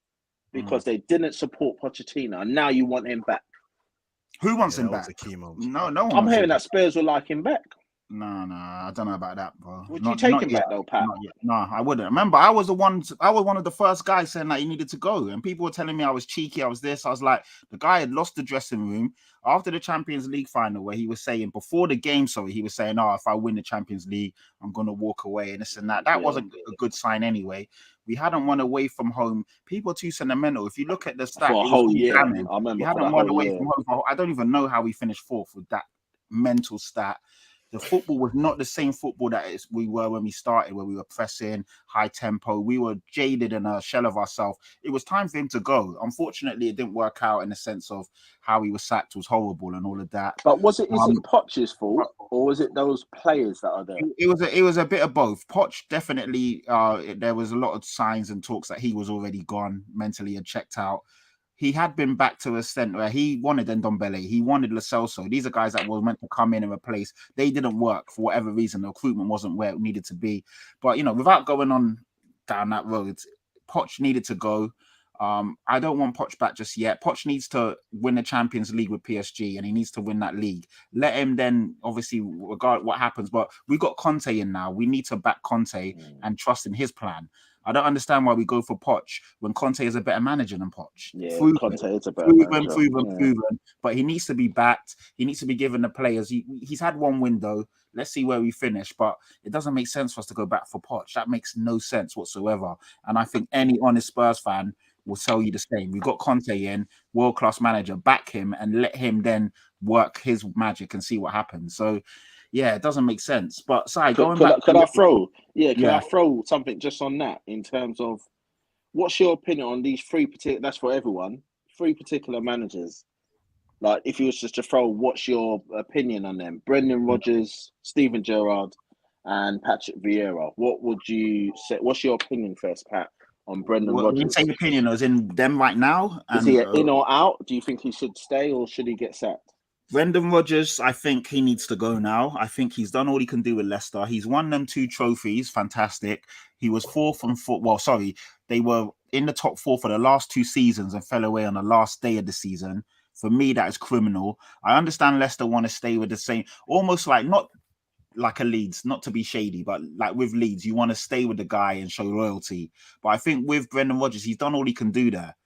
because they didn't support Pochettino. And now you want him back. Who wants him back? No one. I'm hearing that Spurs will like him back. No, I don't know about that, bro. Would you take him back though, Pat? No, I wouldn't. Remember, I was one of the first guys saying that he needed to go, and people were telling me I was cheeky. I was this. I was like, the guy had lost the dressing room after the Champions League final, where he was saying before the game. So he was saying, "Oh, if I win the Champions League, I'm gonna walk away," and this and that. That wasn't a good sign anyway. We hadn't won away from home. People are too sentimental. If you look at the stat, for a whole year, I remember. We hadn't won away from home. I don't even know how we finished fourth with that mental stat. The football was not the same football that we were when we started, where we were pressing, high tempo. We were jaded and a shell of ourselves. It was time for him to go. Unfortunately, it didn't work out in the sense of how he was sacked was horrible and all of that. But is it Poch's fault or was it those players that are there? It was a bit of both. Poch definitely, there was a lot of signs and talks that he was already gone, mentally and checked out. He had been back to a extent where he wanted Ndombele, he wanted Lo Celso. These are guys that were meant to come in and replace. They didn't work for whatever reason. The recruitment wasn't where it needed to be. But, without going on down that road, Poch needed to go. I don't want Poch back just yet. Poch needs to win the Champions League with PSG, and he needs to win that league. Let him then, obviously, regard what happens. But we got Conte in now. We need to back Conte and trust in his plan. I don't understand why we go for Poch when Conte is a better manager than Poch. Yeah, Proven, Conte is a better manager. proven. But he needs to be backed. He needs to be given the players. He's had one window. Let's see where we finish. But it doesn't make sense for us to go back for Poch. That makes no sense whatsoever. And I think any honest Spurs fan will tell you the same. We've got Conte in, world-class manager. Back him and let him then work his magic and see what happens. So, yeah, it doesn't make sense. But sorry, Could I throw something just on that in terms of what's your opinion on these three particular? That's for everyone. 3 particular managers. Like, if you was just to throw, what's your opinion on them? Brendan Rodgers, Steven Gerrard, and Patrick Vieira. What would you say? What's your opinion first, Pat, on Brendan Rodgers? When you say opinion, as in them right now? Is he in or out? Do you think he should stay or should he get sacked? Brendan Rodgers, I think he needs to go now. I think he's done all he can do with Leicester. He's won them 2 trophies. Fantastic. He was 4th and 4. Well, sorry. They were in the top 4 for the last 2 seasons and fell away on the last day of the season. For me, that is criminal. I understand Leicester want to stay with the same, almost like not like a Leeds, not to be shady, but like with Leeds, you want to stay with the guy and show loyalty. But I think with Brendan Rodgers, he's done all he can do there.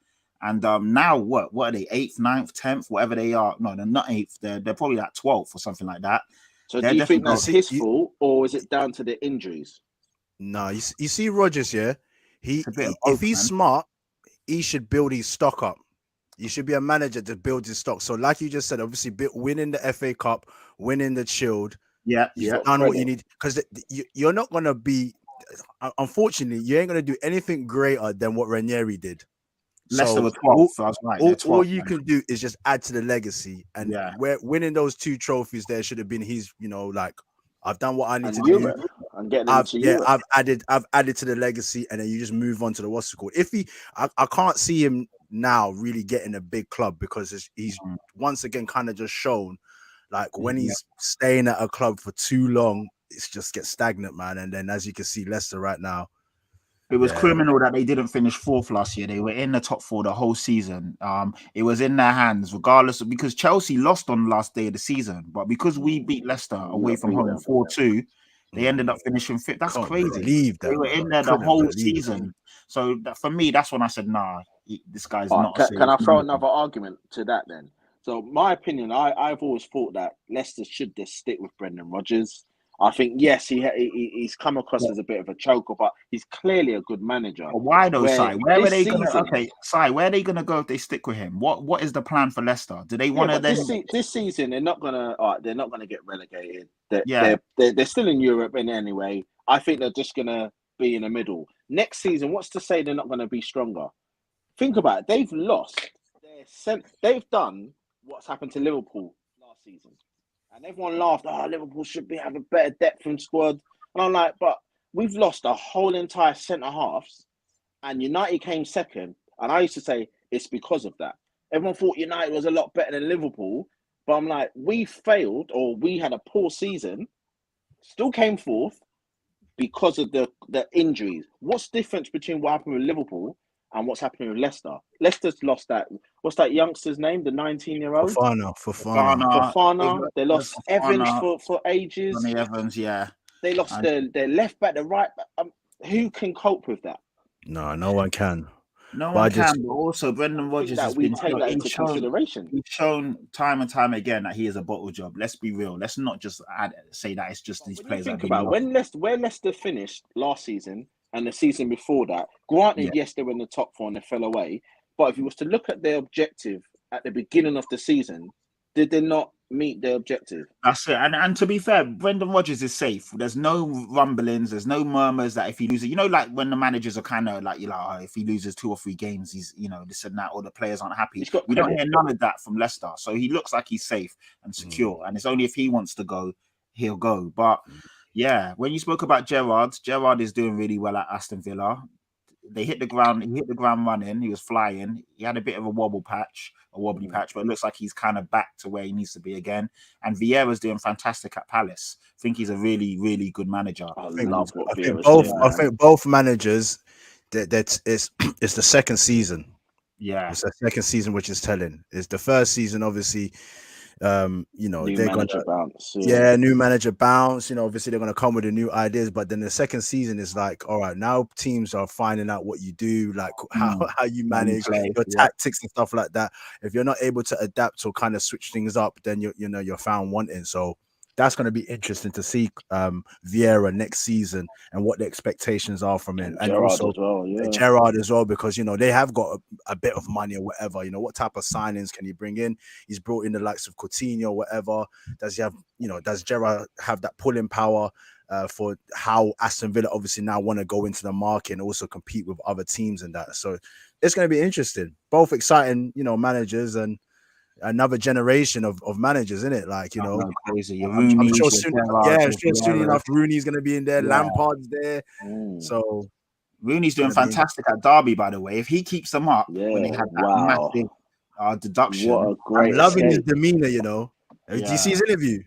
And now what are they? 8th, 9th, 10th, whatever they are. No, they're not 8th. They're probably like 12th or something like that. So do you think that's his fault or is it down to the injuries? No, you see Rodgers, yeah? If he's smart, he should build his stock up. You should be a manager to build his stock. So like you just said, obviously winning the FA Cup, winning the Shield. Yeah. Done what you need. Because you're not going to be, unfortunately, you ain't going to do anything greater than what Ranieri did. Leicester was 12th. So I was right. All you can do is just add to the legacy. And where winning those 2 trophies there should have been his, like, I've done what I need to do. I'm getting into Europe. I've added to the legacy, and then you just move on to the what's it called. If I can't see him now really getting a big club because he's once again kind of just shown, like when he's staying at a club for too long, it just gets stagnant, man. And then as you can see, Leicester right now. It was criminal that they didn't finish 4th last year. They were in the top 4 the whole season. It was in their hands, regardless of, because Chelsea lost on the last day of the season, but because we beat Leicester away from home 4-2, they ended up finishing 5th. That's crazy. They were in there the whole season. So for me, that's when I said, nah, this guy's not. Can I throw another argument to that then? So my opinion, I've always thought that Leicester should just stick with Brendan Rodgers. I think, yes, he's come across as a bit of a choker, but he's clearly a good manager. Why though, Si? Where are they going to? Okay, Si, where are they going to go if they stick with him? What is the plan for Leicester? Do they want to then? This season, they're not going to get relegated. They're still in Europe, and anyway, I think they're just going to be in the middle. Next season, what's to say they're not going to be stronger? Think about it. They've lost. They've done what's happened to Liverpool last season. And everyone laughed, Liverpool should have a better depth from squad. And I'm like, but we've lost a whole entire centre-halves and United came second. And I used to say it's because of that. Everyone thought United was a lot better than Liverpool. But I'm like, we failed or we had a poor season, still came 4th because of the injuries. What's the difference between what happened with Liverpool and what's happening with Leicester? Leicester's lost that. What's that youngster's name? The 19-year-old? Fofana. They lost Evans for ages. Johnny Evans, yeah. They lost their left back, the right back. Who can cope with that? No one can. No one can, but also Brendan Rodgers has been take that into consideration. He's shown time and time again that he is a bottle job. Let's be real. Let's not just say that it's just these players. Think about where Leicester finished last season and the season before that. Granted, yes, they were in the top 4 and they fell away. But if you was to look at their objective at the beginning of the season, did they not meet their objective? That's it. And to be fair, Brendan Rodgers is safe. There's no rumblings. There's no murmurs that if he loses, like when the managers are kind of like, if he loses 2 or 3 games, he's, this and that, or the players aren't happy. We don't hear none of that from Leicester. So he looks like he's safe and secure. And it's only if he wants to go, he'll go. But yeah, when you spoke about Gerrard is doing really well at Aston Villa. They hit the ground. He hit the ground running. He was flying. He had a bit of a wobbly patch, but it looks like he's kind of back to where he needs to be again. And Vieira's doing fantastic at Palace. I think he's a really, really good manager. I think both managers. It's the second season. Yeah, it's the second season, which is telling. It's the first season, obviously. You know, New they're manager gonna bounce. new manager bounce. You know, obviously they're gonna come with the new ideas, but then the second season is like, all right, now teams are finding out what you do, like how you How you manage play, your yeah. tactics and stuff like that. If you're not able to adapt or kind of switch things up, then you're found wanting. So that's going to be interesting to see Vieira next season and what the expectations are from him, and Gerrard also as well, yeah. Gerrard as well, because you know they have got a bit of money or whatever. You know, what type of signings can he bring in? He's brought in the likes of Coutinho, whatever. Does he have, you know, does Gerrard have that pulling power for how Aston Villa obviously now want to go into the market and also compete with other teams and that? So it's going to be interesting. Both exciting, you know, managers and another generation of managers, isn't it? Like, you know, crazy. Your I'm Rooney's, sure your soon, Gerrards, I'm your sure soon Vieiras. enough Rooney's going to be in there, Yeah. Lampard's there. Mm. So Rooney's doing gonna be fantastic at Derby, by the way. If he keeps them up when they Yeah, had that wow. massive deduction, What a I'm great loving his escape. demeanor, you know. Did you see Yeah. his interview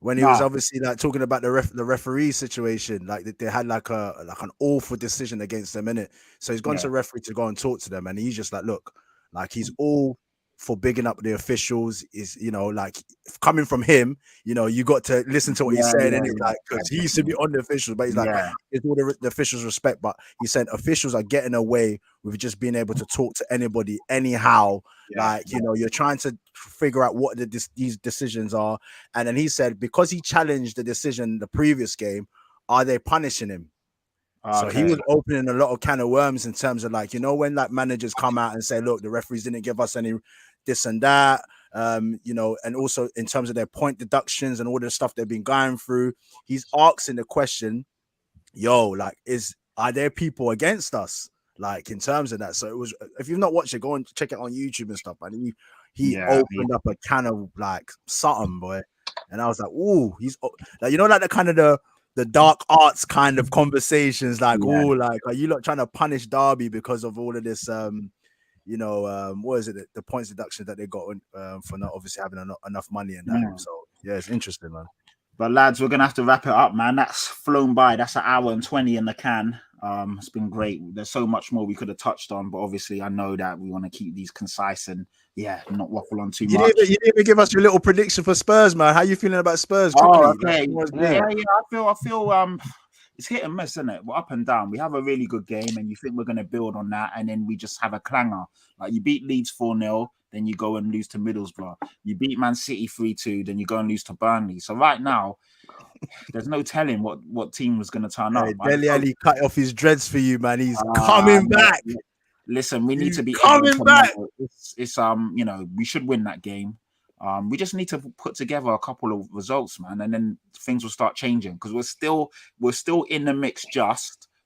when he Nah. was obviously like talking about the referee situation? Like they had like an awful decision against them, innit? So he's gone Yeah. to referee to go and talk to them, and he's just like, look, like he's all for bigging up the officials. Is, you know, like coming from him, you know, you got to listen to what he's saying, innit? Like, because he used to be on the officials, but he's like, Yeah. it's all the officials respect, but he said officials are getting away with just being able to talk to anybody anyhow. Yeah. Like, you know, you're trying to figure out what these decisions are. And then he said, because he challenged the decision the previous game, are they punishing him? So he Okay. was opening a lot of can of worms in terms of, like, you know, when like managers come out and say, look, the referees didn't give us any this and that, you know, and also in terms of their point deductions and all the stuff they've been going through, he's asking the question, yo, like, are there people against us? Like, in terms of that. So it was, if you've not watched it, go and check it on YouTube and stuff. And he Yeah, opened up a can of like something, boy. And I was like, ooh, he's like, you know, like the kind of the dark arts kind of conversations, like, Yeah. ooh, like, are you not trying to punish Derby because of all of this you know, what is it, the points deduction that they got for not obviously having enough money and that. Yeah. So yeah, it's interesting, man. But lads, we're gonna have to wrap it up, man. That's flown by. That's an hour and 20 in the can. It's been great. There's so much more we could have touched on, but obviously I know that we want to keep these concise and not waffle on too much. You didn't even give us your little prediction for Spurs, man. How you feeling about Spurs? Oh, Quickly? okay. I feel it's hit and miss, isn't it? We're up and down. We have a really good game, and you think we're gonna build on that, and then we just have a clanger. Like you beat Leeds 4-0, then you go and lose to Middlesbrough. You beat Man City 3-2, then you go and lose to Burnley. So right now, there's no telling what team was gonna turn up. Dele Alli cut off his dreads for you, man. He's coming back. Listen, we need to be coming back. It's you know, we should win that game. We just need to put together a couple of results, man, and then things will start changing because we're still in the mix,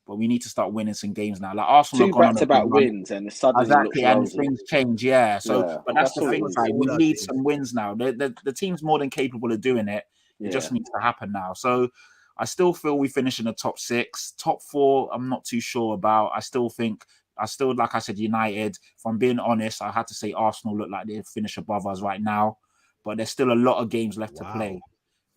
but we need to start winning some games now. Like Arsenal Two back-to-back wins, and suddenly exactly, and looks things change. Yeah, so yeah, but that's the thing. Like, we need some wins now. The team's more than capable of doing it. It just needs to happen now. So I still feel we finish in the top 6, top 4. I'm not too sure about. I still, like I said, United. If I'm being honest, I had to say Arsenal look like they finish above us right now, but there's still a lot of games left to play.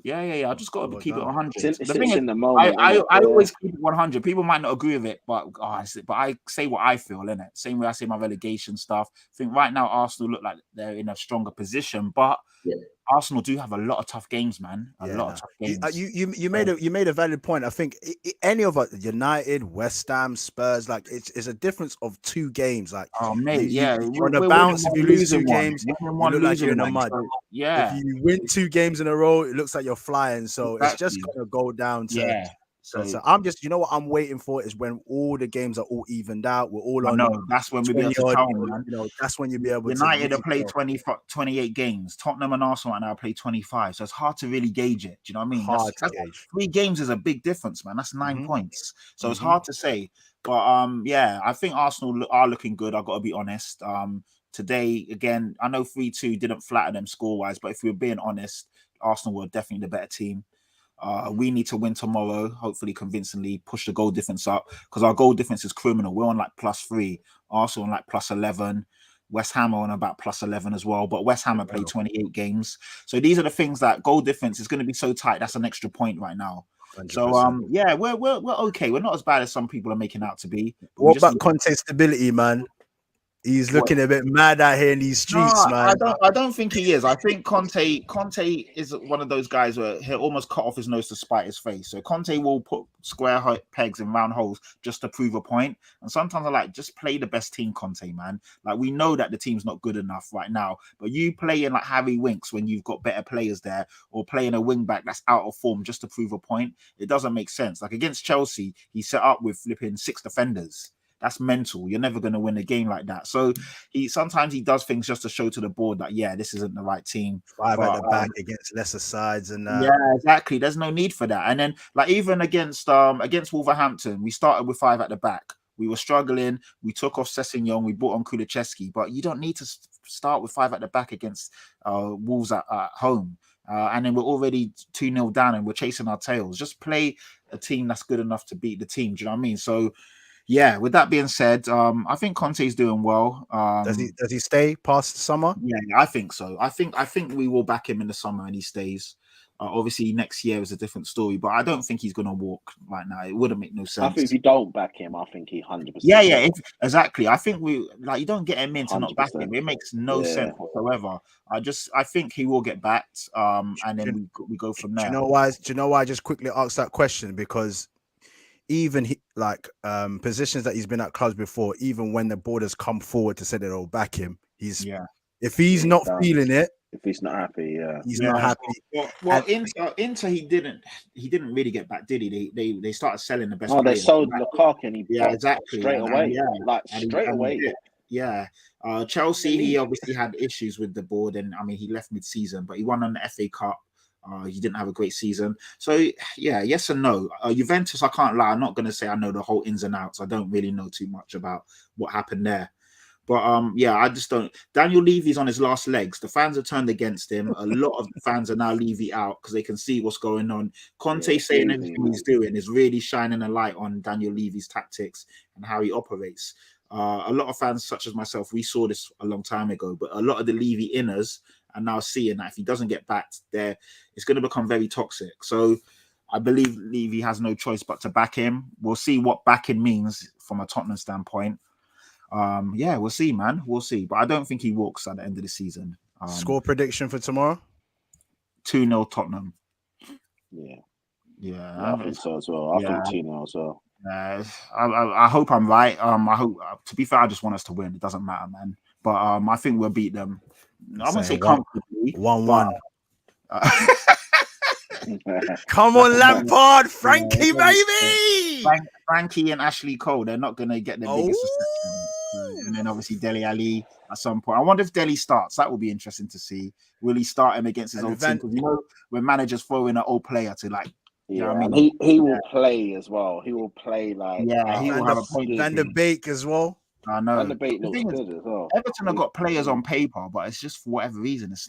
Yeah. I just got to keep it 100. The thing is, in the moment, I always keep it 100. People might not agree with it, but I say what I feel, innit? Same way I say my relegation stuff. I think right now Arsenal look like they're in a stronger position, but Arsenal do have a lot of tough games, man. A lot of tough games. You made a valid point. I think any of us, United, West Ham, Spurs, like it's a difference of 2 games. Like, oh mate, you're on a bounce. If you lose 2 games, you look like you're in the mud. So, yeah. If you win 2 games in a row, it looks like you're flying. So it's just gonna go down to So I'm just, you know what I'm waiting for is when all the games are all evened out. We're all on. That's when we'll be able to tell, man. You know, that's when you'll be able United to. have played 28 games. Tottenham and Arsenal right now play 25. So it's hard to really gauge it. Do you know what I mean? Hard to gauge. 3 games is a big difference, man. That's 9 points. So it's hard to say. But I think Arsenal are looking good. I've got to be honest. Today, again, I know 3-2 didn't flatter them score-wise, but if we're being honest, Arsenal were definitely the better team. We need to win tomorrow, hopefully convincingly, push the goal difference up because our goal difference is criminal. We're on like +3, Arsenal on like +11, West Ham are on about +11 as well. But West Ham have played 28 games, so these are the things that goal difference is going to be so tight. That's an extra point right now. 100%. So we're okay. We're not as bad as some people are making out to be. What about contestability, man? He's looking a bit mad out here in these streets, No, man. I don't think he is. I think Conte is one of those guys where he'll almost cut off his nose to spite his face. So Conte will put square pegs in round holes just to prove a point. And sometimes I like just play the best team, Conte, man. Like we know that the team's not good enough right now, but you playing like Harry Winks when you've got better players there, or playing a wing back that's out of form just to prove a point, it doesn't make sense. Like against Chelsea, he set up with flipping 6 defenders. That's mental. You're never going to win a game like that. So sometimes he does things just to show to the board that this isn't the right team. 5 at the back against lesser sides, and yeah, exactly. There's no need for that. And then like even against Wolverhampton, we started with 5 at the back. We were struggling. We took off Sessegnon. We brought on Kulusevski. But you don't need to start with 5 at the back against Wolves at home. And then we're already 2-0 down and we're chasing our tails. Just play a team that's good enough to beat the team. Do you know what I mean? So yeah, with that being said, I think Conte's doing well. does he stay past the summer? Yeah, I think so. I think we will back him in the summer and he stays. Obviously, next year is a different story, but I don't think he's going to walk right now. It wouldn't make no sense. I think if you don't back him, I think he 100%. Yeah, exactly. I think you don't get him in to not back him. It makes no sense whatsoever. I think he will get backed, and then we go from there. Do you know why I just quickly asked that question? Because even positions that he's been at clubs before, even when the board has come forward to say that they'll back him, if he's not feeling it, if he's not happy, he's not happy. Well, Inter, he didn't really get back, did he? They started selling the best. Oh, they sold Lukaku and exactly straight away. Straight away. Chelsea, he obviously had issues with the board, and I mean he left mid-season, but he won on the FA Cup. He didn't have a great season. So, yes and no. Juventus, I can't lie. I'm not going to say I know the whole ins and outs. I don't really know too much about what happened there. But, I just don't. Daniel Levy's on his last legs. The fans have turned against him. A lot of fans are now Levy out because they can see what's going on. Conte saying everything he's doing is really shining a light on Daniel Levy's tactics and how he operates. A lot of fans, such as myself, we saw this a long time ago, but a lot of the Levy inners are now seeing that if he doesn't get backed there, it's going to become very toxic. So I believe Levy has no choice but to back him. We'll see what backing means from a Tottenham standpoint. We'll see, man. We'll see. But I don't think he walks at the end of the season. Score prediction for tomorrow? 2-0 Tottenham. Yeah, I think so as well. I think 2-0 as well. I hope I'm right. I hope. To be fair, I just want us to win. It doesn't matter, man. But I think we'll beat them. I wouldn't say comfortably. 1-1. Come on, Lampard, Frankie, baby. Frankie and Ashley Cole. They're not going to get the biggest reception. And then obviously Dele Alli at some point. I wonder if Dele starts. That will be interesting to see. Will he start him against his old team? Because when managers throw in an old player to like. You know what I mean? He will play as well. He will play like he will have a point. Van der Beek as well. I know. Van der Beek looks good as well. Everton have got players on paper, but it's just for whatever reason, it's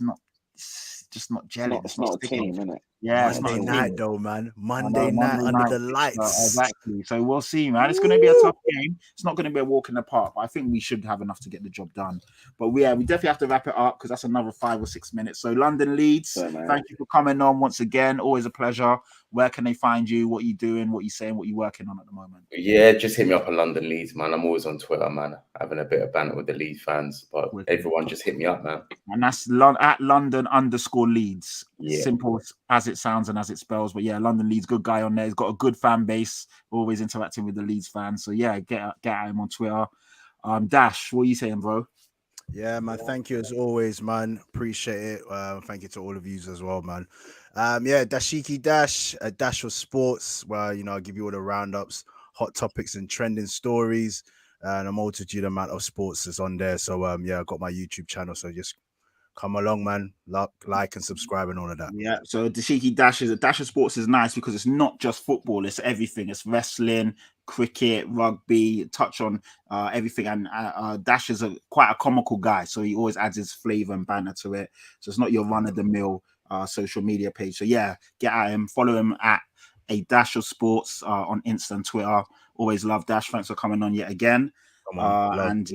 just not gelling. It's not a team, isn't it? Yeah, Monday night though, man. Monday night under the lights. Exactly. So we'll see, man. It's going to be a tough game. It's not going to be a walk in the park, but I think we should have enough to get the job done. But we definitely have to wrap it up because that's another 5 or 6 minutes. So London Leeds, thank you for coming on once again. Always a pleasure. Where can they find you? What are you doing? What are you saying? What are you working on at the moment? Yeah, just hit me up on London Leeds, man. I'm always on Twitter, man. Having a bit of banter with the Leeds fans, but everyone just hit me up, man. And that's at London_Leeds. Yeah. Simple as it sounds and as it spells. But yeah, London Leeds, good guy on there. He's got a good fan base, always interacting with the Leeds fans. So yeah, get at him on Twitter. Dash, what are you saying, bro? Yeah, man. Thank you as always, man. Appreciate it. Thank you to all of you as well, man. Dashiki Dash, a dash of sports, where I give you all the roundups, hot topics and trending stories, and a multitude amount of sports is on there. So I got my YouTube channel, so just come along, man. Like and subscribe and all of that. Yeah. So Dashiki Dash is a dash of sports is nice because it's not just football; it's everything. It's wrestling, cricket, rugby, touch on everything. And Dash is quite a comical guy, so he always adds his flavor and banter to it. So it's not your run of the mill social media page. So yeah, get at him, follow him at a dash of sports on Insta and Twitter. Always love Dash. Thanks for coming on yet again.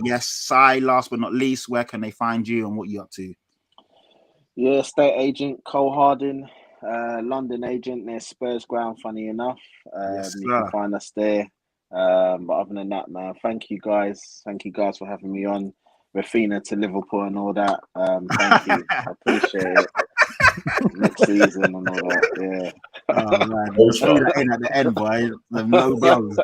Yes, Sai, last but not least, where can they find you and what you up to? Yeah, estate agent Cole Harding, London agent near Spurs ground, funny enough. You can find us there. But other than that, man, thank you guys for having me on. Rafinha to Liverpool and all that. Thank you. I appreciate it. Next season and all that. Yeah. Oh man, Oh, threw that in at the end, boy. The low blows.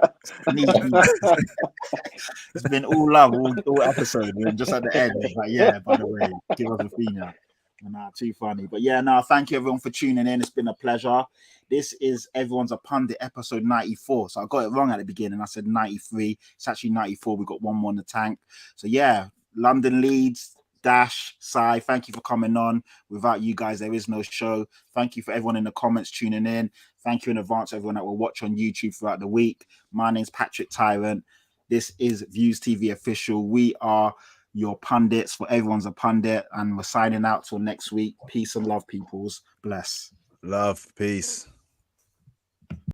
It's been all love all episode, and just at the end, it's like, yeah, by the way, give us Rafinha. Nah, too funny. But yeah, thank you everyone for tuning in. It's been a pleasure. This is Everyone's a Pundit episode 94. So I got it wrong at the beginning. I said 93. It's actually 94. We've got one more in the tank. So yeah, London Leeds, Dash, Sai, thank you for coming on. Without you guys, there is no show. Thank you for everyone in the comments tuning in. Thank you in advance, everyone that will watch on YouTube throughout the week. My name's Patrick Tyrant. This is Views TV Official. We are your pundits for Everyone's a Pundit, and we're signing out till next week. Peace and love, peoples. Bless. Love, peace.